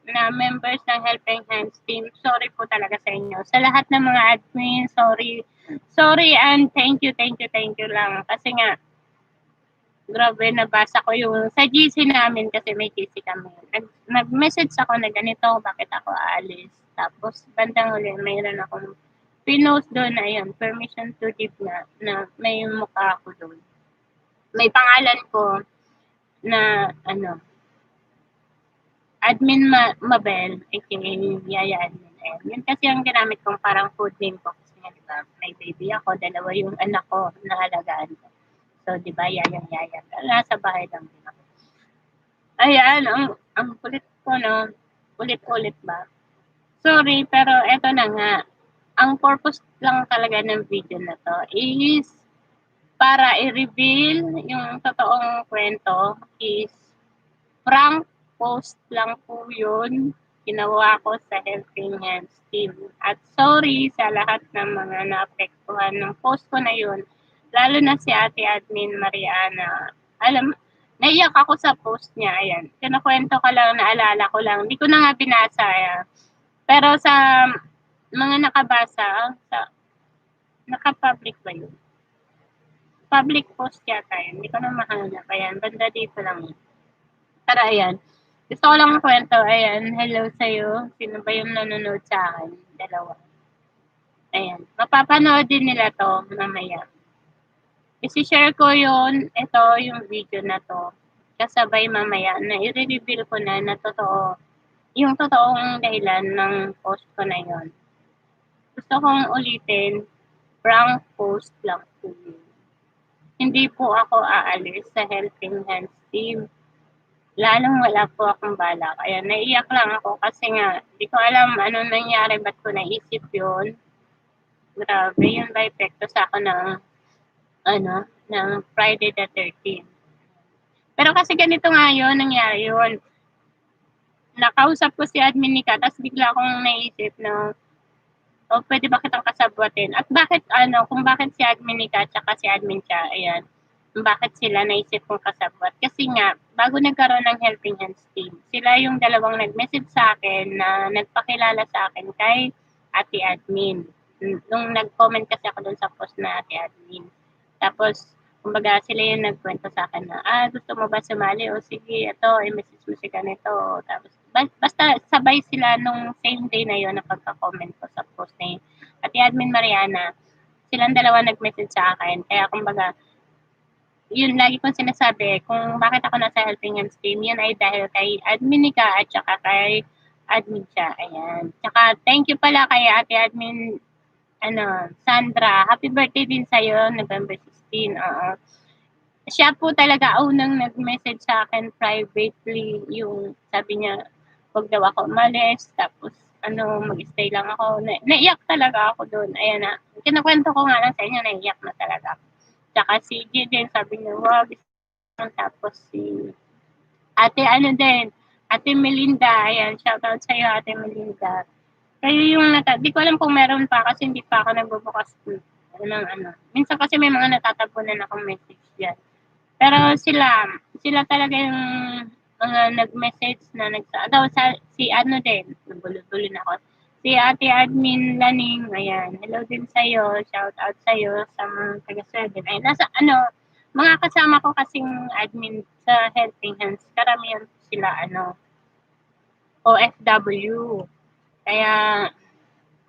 na members ng Helping Hands team. Sorry po talaga sa inyo. Sa lahat ng mga admin, sorry. Sorry and thank you lang. Kasi nga, grabe, nabasa ko yung sa GC namin kasi may GC kami. Nag-message ako na ganito, bakit ako aalis. Tapos, bandang huli, mayroon akong pinost doon na yun, permission to leave na may mukha ako doon. May pangalan ko na Admin Mabel, aka Yaya Admin M. Yun kasi ang ginamit kong parang food name ko. Kasi nga, diba, may baby ako, 2 yung anak ko na alagaan ko. So, diba, Yaya. Nasa bahay lang din ako. Ayan, ang kulit ko, no? Ulit-ulit ba? Sorry, pero eto na nga. Ang purpose lang talaga ng video na to is para i-reveal yung totoong kwento is prank post lang po yun. Ginawa ko sa Helping Hands team. At sorry sa lahat ng mga naapektuhan ng post ko na yun. Lalo na si Ate Admin Mariana. Naiyak ako sa post niya. Ayan. Kinakwento ko lang, naalala ko lang. Hindi ko na nga binasa. Pero sa mga nakabasa, naka-public ba yun? Public post yata yun. Hindi ko na mahanap. Ayan. Banda dito lang. Pero ayan. Gusto ko lang kwento, ayan, hello sa'yo. Sino ba yung nanonood sa akin? 2. Ayan, mapapanood din nila to mamaya. isi-share ko yun, ito yung video na to. Kasabay mamaya na i-reveal ko na totoo. Yung totoong dahilan ng post ko na yun. Gusto kong ulitin, prank post lang po yun. Hindi po ako aalis sa Helping Hands team. Lalong wala po akong balak. Ayan, naiyak lang ako kasi nga, di ko alam ano nangyari, ba't ko naisip yun. Grabe, yun ba epekto sa akin ng, ng Friday the 13th. Pero kasi ganito nga yun, nangyari yun. Nakausap ko si admin ni Kat, tapos bigla akong naisip na, o pwede ba kitang kasabwatin? At bakit, kung bakit si admin ni Kat, tsaka si admin siya, ayan, bakit sila naisip kong kasabwat? Kasi nga, bago nagkaroon ng Helping Hands team, sila yung dalawang nag-message sa akin na nagpakilala sa akin kay Ate Admin. Nung nag-comment kasi ako dun sa post na Ate Admin. Tapos, kumbaga sila yung nagkwento sa akin na, gusto mo ba sumali? O sige, ito, i-message mo si ganito. Tapos, basta sabay sila nung same day na yon na pagka-comment ko sa post ni Ate Admin Mariana. Silang dalawa nag-message sa akin. Kaya kumbaga, yun lagi kong sinasabi, kung bakit ako nasa Helping Hands team, yun ay dahil kay Admin Nika at saka kay Admin siya. Ayan. Tsaka thank you pala kay Ate Admin Sandra. Happy birthday din sa'yo, November 16. Siya po talaga unang nag-message sa akin privately, yung sabi niya, wag daw ako umalis, tapos mag-stay lang ako. Naiyak talaga ako doon. Ayan na. Kinukwento ko nga lang sa inyo, naiyak na talaga ako. Tsaka si Jiden, sabi niya, wag. Tapos si Ate din, Ate Melinda, ayan, shoutout sa'yo, Ate Melinda. Kayo yung di ko alam kung meron pa kasi hindi pa ako nagbubukas ng. Minsan kasi may mga natatapunan akong message dyan. Pero sila talaga yung mga nag-message na si din, nabulo-bulo na ako. Si Ate Admin Laning, ayan, hello din sa'yo, shout out sa'yo sa mga taga-7. Ay, mga kasama ko kasing admin sa Helping Hands, karamihan sila, OFW. Kaya,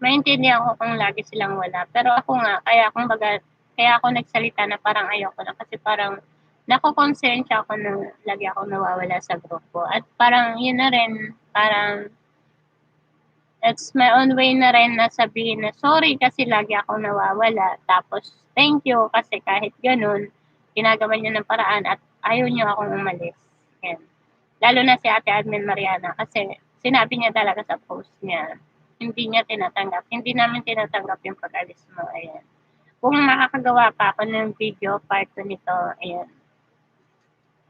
maintindihan ko kung lagi silang wala. Pero ako nga, kaya ako nagsalita na parang ayoko na kasi parang nako-concern ako na lagi ako nawawala sa grupo. At parang yun na rin, parang it's my own way na rin na sabihin na sorry kasi lagi ako nawawala. Tapos thank you kasi kahit ganun, ginagawa niyo ng paraan at ayaw niyo akong umalis. Yan. Lalo na si Ate Admin Mariana kasi sinabi niya talaga sa post niya, hindi niya tinatanggap. Hindi namin tinatanggap yung pag-alis mo. Ayan. Kung makakagawa pa ako ng video part 2 nito, ayan.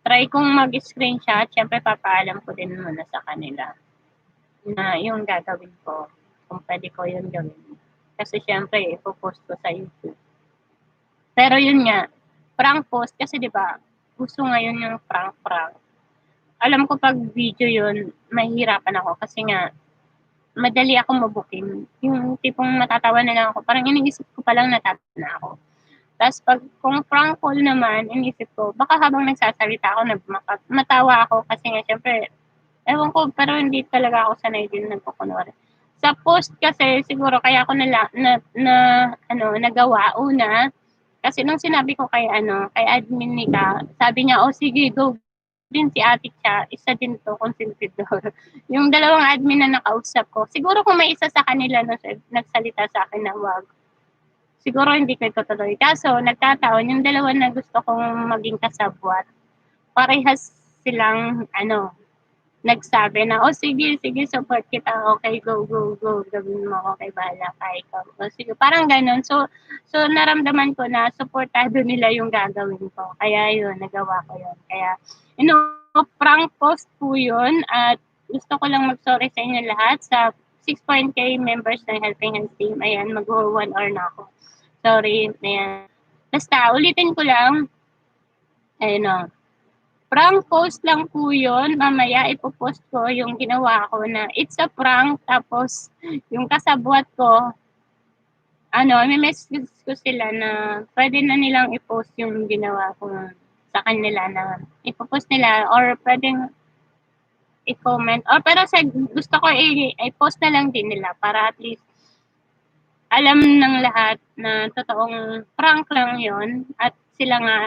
Try kong mag-screenshot. Siyempre, papaalam ko din muna sa kanila na yung gagawin ko. Kung pwede ko yung gawin. Kasi siyempre, ipopost ko sa YouTube. Pero yun nga, prank post kasi 'di ba? Gusto ngayon yung prank. Alam ko pag video yun, mahihirapan ako kasi nga madali akong mabuking. Yung tipong matatawa na lang ako. Parang iniisip ko pa lang natatawa na ako. Tapos kung prank call naman, inisip ko, baka habang nagsasalita ako, matawa ako kasi nga syempre, ewan ko, pero hindi talaga ako sanay din nagkukunwari. Sa post kasi siguro kaya ako nagawa una kasi nung sinabi ko kay admin Nika, sabi niya, "Oh sige, go." Din si ate siya, isa din 'to, konsentidor. Yung dalawang admin na nakausap ko, siguro kung may isa sa kanila na nagsalita sa akin na wag, siguro hindi ko itutuloy. Kaso nagkataon yung dalawa na gusto kong maging kasabwat, parehas silang nagsabi na, "Oh sige, support kita. Okay, go. Gawin mo, okey bahala ka ikaw." Oh sige, parang gano'n. So naramdaman ko na suportado nila yung gagawin ko. Kaya yun, nagawa ko yun. Kaya prank post po yun at gusto ko lang mag-sorry sa inyo lahat sa 6.k members ng Helping Hands team. Ayan, mag-1 hour na ako. Sorry, ayan. Basta ulitin ko lang, ayun prank post lang po yun. Mamaya ipopost ko yung ginawa ko na it's a prank. Tapos yung kasabwat ko, i-message ko sila na pwede na nilang i-post yung ginawa ko sa kanila na ipopost nila or pwedeng i-comment. Or pero gusto ko i-post na lang din nila para at least alam ng lahat na totoong prank lang yon at sila nga,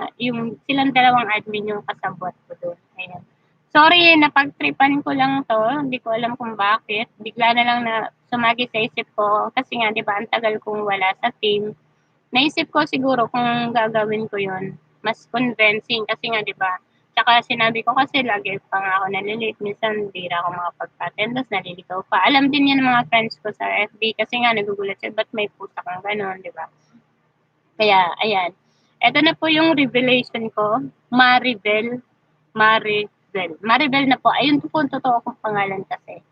silang dalawang admin yung kasabot ko doon. Ayan. Sorry, napagtripan ko lang to. Hindi ko alam kung bakit. Bigla na lang na sumagi sa isip ko. Kasi nga, di ba, ang tagal kong wala sa team. Naisip ko siguro kung gagawin ko yon mas convincing. Kasi nga, di ba, tsaka sinabi ko kasi lagi pa nga ako nalilate. Minsan, di na ako makapag-attend. Tapos nalilitaw pa. Alam din yan ng mga friends ko sa FB. Kasi nga, nagugulat siya, ba't may pusa kang gano'n, di ba? Kaya, ayan. Ito na po yung revelation ko. Maribel. Maribel na po. Ayun po ang totoo kong pangalan kasi.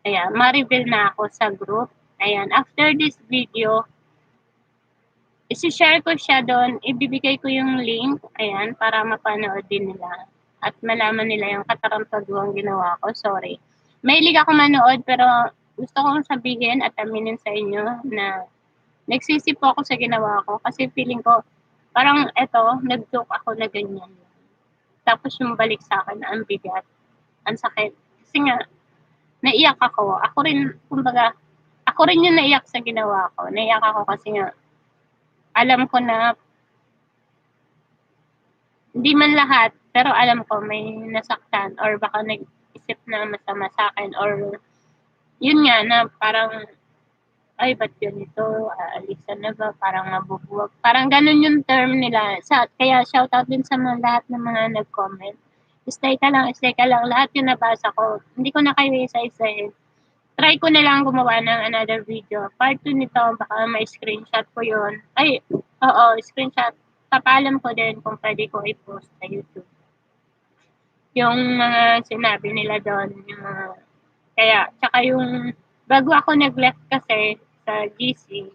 Ayan, Maribel na ako sa group. Ayan, after this video, isi-share ko siya doon. Ibibigay ko yung link. Ayan, para mapanood din nila. At malaman nila yung katarampaduang ginawa ko. Sorry. Mahilig ako manood pero gusto kong sabihin at aminin sa inyo na nagsisi po ako sa ginawa ko kasi feeling ko parang eto, nag-joke ako na ganyan. Tapos yung balik sa akin, ang bigat, ang sakit. Kasi nga, naiyak ako. Ako rin, kumbaga, ako rin yung naiyak sa ginawa ko. Naiyak ako kasi nga, alam ko na, hindi man lahat, pero alam ko may nasaktan or baka nag-isip na masama sa akin or yun nga na parang ay ba't ganito, aalisan na ba, parang mabubuwag. Parang ganun yung term nila. Kaya shoutout din sa mga lahat ng mga nag-comment. Stay ka lang, stay ka lang. Lahat yung nabasa ko. Hindi ko na kayo isa-isahin. Try ko na lang gumawa ng another video. Part 2 nito, baka may screenshot ko yun. Ay, oo, screenshot. Papalam ko din kung pwede ko i-post sa YouTube. Yung mga sinabi nila doon, yung mga, kaya, tsaka yung, bago ako nag-left kasi sa GC,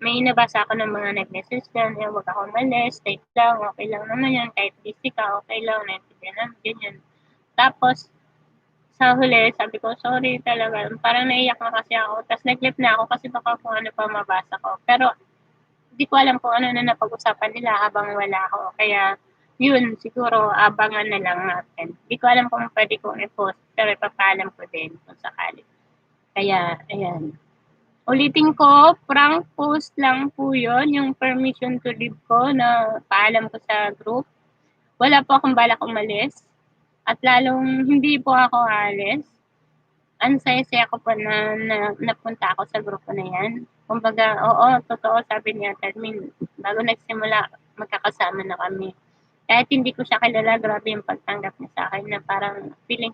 may nabasa ako ng mga nag-message dyan, eh, huwag ako malis, stay lang, okay lang naman yan, kahit busy ka, okay lang, naintindihan naman, ganyan. Tapos, sa huli, sabi ko, sorry talaga, parang naiyak na kasi ako, tapos nag-left na ako kasi baka kung ano pa mabasa ko. Pero, hindi ko alam kung ano na napag-usapan nila habang wala ako, kaya, yun, siguro, abangan na lang natin. Hindi ko alam kung pwede kong i-post, pero ipapaalam ko din kung sakali. Kaya, ayan. Ulitin ko, prank post lang po yun, yung permission to leave ko na paalam ko sa group. Wala po akong balak umalis. At lalong hindi po ako aalis. Ang saya-saya ko po na napunta ako sa grupo na yan. Kumbaga, oo, totoo, sabi niya, Termin, bago nagsimula, magkakasama na kami. Kahit hindi ko siya kilala, grabe yung pagtanggap niya sa akin na parang feeling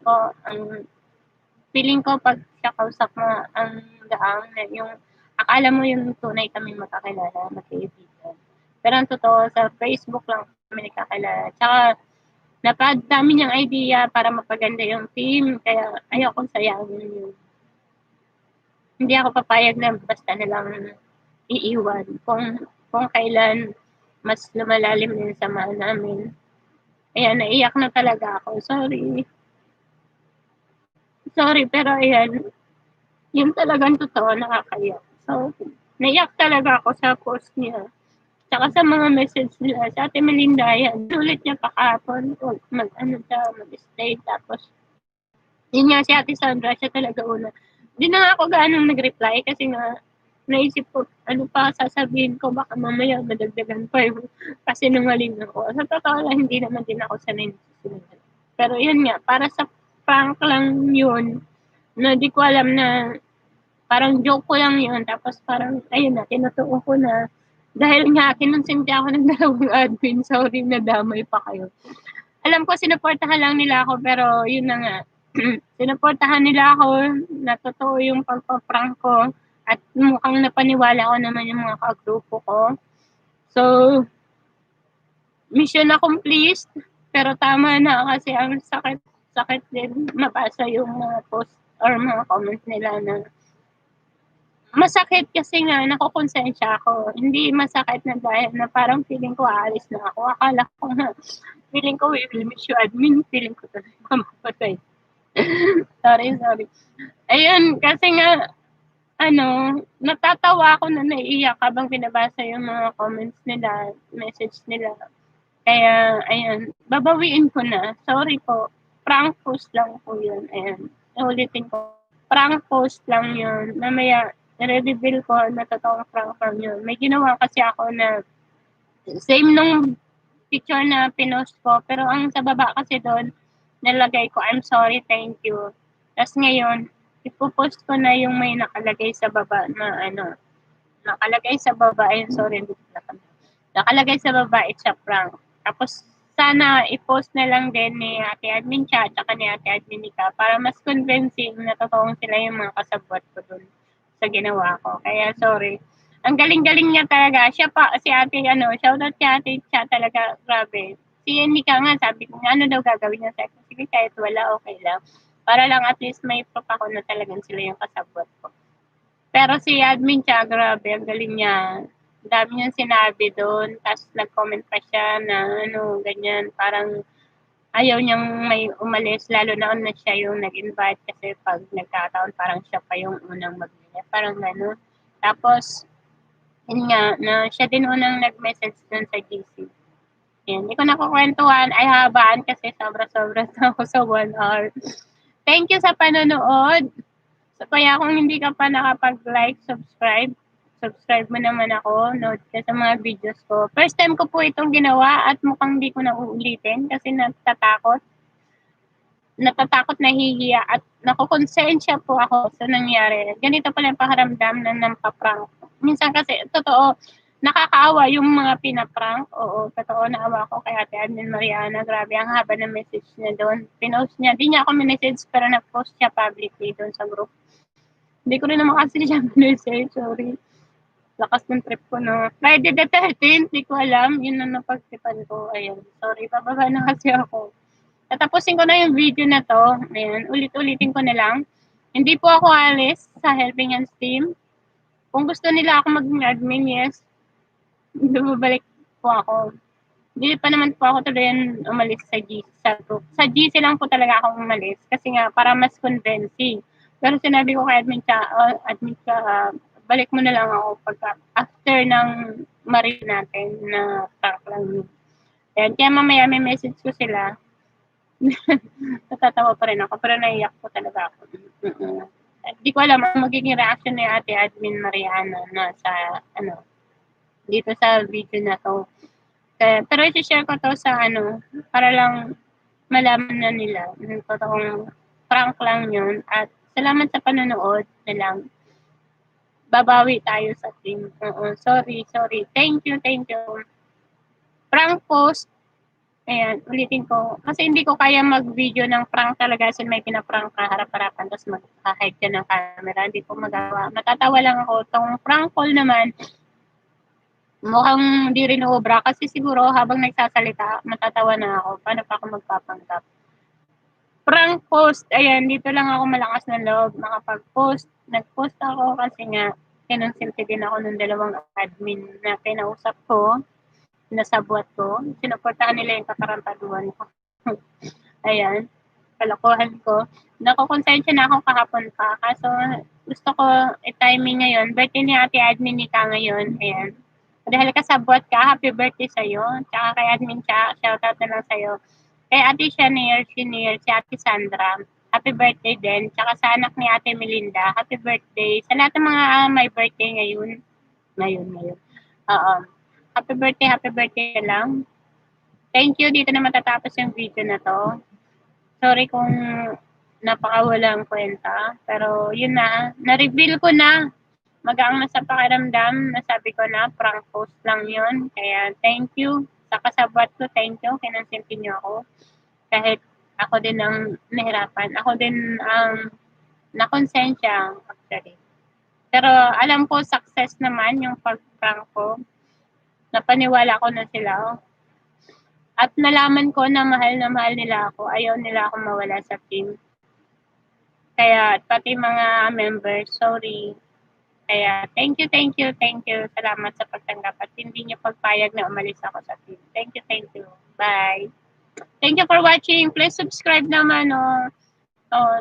ko pag siya kausap mo, ang gaang na yung akala mo yung tunay kami magkakilala, magkaibigan. Pero ang totoo, sa Facebook lang kami nagkakilala. Tsaka, napadami niyang idea para mapaganda yung team, kaya ayokong sayangin yun. Hindi ako papayag na basta na lang iiwan. Kung kailan mas lumalalim yung samahan namin. Ayan, naiyak na talaga ako. Sorry, pero ayan, yun talagang totoo, nakakaiyak. So, naiyak talaga ako sa post niya. Tsaka sa mga message nila, sa Ate Melinda, yan, ulit niya pa kahapon, mag-stay, tapos, yun nga si Ate Sandra, siya talaga una. Hindi na nga ako gaanong nag-reply kasi nga, naisip ko, ano pa sasabihin ko, baka mamaya madagdagan pa yung kasinungaling ako. Sa totoo lang, hindi naman din ako sanay nagsisinungaling. Pero yun nga, para sa prank lang yun, na di ko alam na parang joke ko lang yun. Tapos parang, ayun na, tinutuon ko na. Dahil nga, kinonsinti ako ng dalawang admin. Sorry, nadamay pa kayo. Alam ko, sinuportahan lang nila ako, pero yun na nga. Sinuportahan nila ako, na totoo yung pagpa-prank ko. At mukhang napaniwala ko naman yung mga kagrupo ko. So, mission accomplished. Pero tama na kasi ang sakit din mabasa yung mga post or mga comments nila na masakit kasi nga nakokonsensya ako. Hindi masakit na dahil na parang feeling ko aalis na ako. Akala ko nga, feeling ko we will miss you admin. Feeling ko talaga mapatay. sorry. Ayun, kasi nga, natatawa ako na naiiyak habang binabasa yung mga comments nila, message nila. Kaya, ayun, babawiin ko na. Sorry po. Prank post lang po yun. Ayan, ulitin ko. Prank post lang yun. Mamaya, i-reveal ko na totoong prank from yun. May ginawa kasi ako na same nung picture na pinost ko. Pero ang sa baba kasi doon, nalagay ko, I'm sorry, thank you. Tapos ngayon, ipopost ko na yung may nakalagay sa baba na nakalagay sa baba, ayun, sorry, hindi ko nakalagay sa baba, it's a prank. Tapos, sana i-post na lang din ni Ate Admin Cha at ni Ate Admin Nika para mas convincing na totoong sila yung mga kasabwat ko dun sa ginawa ko. Kaya sorry. Ang galing-galing niya talaga. Siya pa, si Ate, shoutout si Ate Cha talaga, grabe. Si Nika nga, sabi ko, ano daw gagawin niya sa akin? Sige, kahit wala, okay lang. Para lang at least may proof ako na talagang sila yung kasabwat ko. Pero si Admin Cha, grabe, ang galing niya. Ang dami niyang sinabi doon, tapos nag-comment pa siya na ganyan, parang ayaw niyang may umalis, lalo na siya yung nag-invite kasi pag nagkataon parang siya pa yung unang magbili, parang gano'n. Tapos, yun nga, na siya din unang nag-message doon sa GC. Yan, hindi ko nakukwentuhan, ay habaan kasi sobra-sobra na ako sa 1 hour. Thank you sa panonood. So, kaya kung hindi ka pa nakapag-like, subscribe mo naman ako, note ka sa mga videos ko. First time ko po itong ginawa at mukhang hindi ko na uulitin kasi natatakot, nahihiya at nakukonsensya po ako sa nangyari. Ganito pala yung pakiramdam na nampaprank. Minsan kasi, totoo, nakakaawa yung mga pinaprank. Oo, totoo, naawa ko kay Ate Admin Mariana. Grabe, ang haba ng message niya doon. Pinost niya. Di niya ako minessage pero nag-post siya publicly doon sa group. Hindi ko rin naman kasi siya minessage, sorry. Lakas ng trip ko, no. Friday the 13th, hindi ko alam. Yun na napagtipan ko. Ayun, sorry, bababa na kasi ako. Tatapusin ko na yung video na to. Ayan, ulit-ulitin ko na lang. Hindi po ako alis sa Helping Hands team. Kung gusto nila ako maging admin, yes, bumabalik po ako. Hindi pa naman po ako tuloy umalis sa GC. Sa GC lang po talaga ako umalis kasi nga para mas convincing. Pero sinabi ko kay admin ka, balik mo na lang ako pagka after ng marin natin na prank lang yun. Kaya mamaya may message ko sila. Natatawa pa rin ako pero naiyak po talaga ako. Hindi ko alam ang magiging reaction ni Ate Admin Mariana na sa dito sa video na to. Pero i-share ko to sa para lang malaman na nila na totoong prank lang yun. At salamat sa panonood na lang. Babawi tayo sa team. Sorry. Thank you. Prank post. Ayan, ulitin ko. Kasi hindi ko kaya mag-video ng prank talaga kasi may pinaprank ka harap-harapan tapos mag-hide ka ng camera. Hindi ko magawa. Matatawa lang ako. Itong prank call naman, mukhang hindi rin obra kasi siguro habang nagsasalita, matatawa na ako. Paano pa ako magpapanggap? Prank post, ayan, dito lang ako malakas ng loob makapag-post. Nag-post ako kasi nga, kinonsulti din ako ng dalawang admin na kinausap ko, nasabwat ko. Sinuportahan nila yung katarantaduhan ko. Ayan, kalokohan ko. Nakukonsensya na ako kahapon pa. Kaso, gusto ko i-timing ngayon. Birthday ni Ate Admin Nika ngayon. Ayan. Dahil kasabwat ka, happy birthday sa'yo. Tsaka kay Admin Cha, shoutout na lang sa'yo. Kay Ate Shanier, si Ate Sandra, happy birthday din. Tsaka sa anak ni Ate Melinda, happy birthday. Sa lahat ng mga may birthday ngayon. Oo. Happy birthday lang. Thank you. Dito na matatapos yung video na to. Sorry kung napakawalang kwenta. Pero yun na. Na-reveal ko na. Magaang na sa pakiramdam. Nasabi ko na, prank post lang yun. Kaya thank you. Sa kasabwat ko, thank you. Kinonsinti niyo ako. Kahit ako din ang nahirapan. Ako din ang nakonsensya actually. Pero alam ko success naman yung pag-prank ko. Napaniwala ko na sila. At nalaman ko na mahal nila ako. Ayaw nila akong mawala sa team. Kaya pati mga members, sorry. Kaya thank you. Salamat sa pagtanggap at hindi niyo pagpayag na umalis ako sa team. Thank you. Bye. Thank you for watching. Please subscribe naman.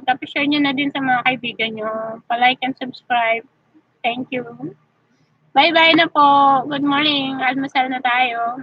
Tapos share nyo na din sa mga kaibigan nyo. Pa-like and subscribe. Thank you. Bye-bye na po. Good morning. Almusal na tayo.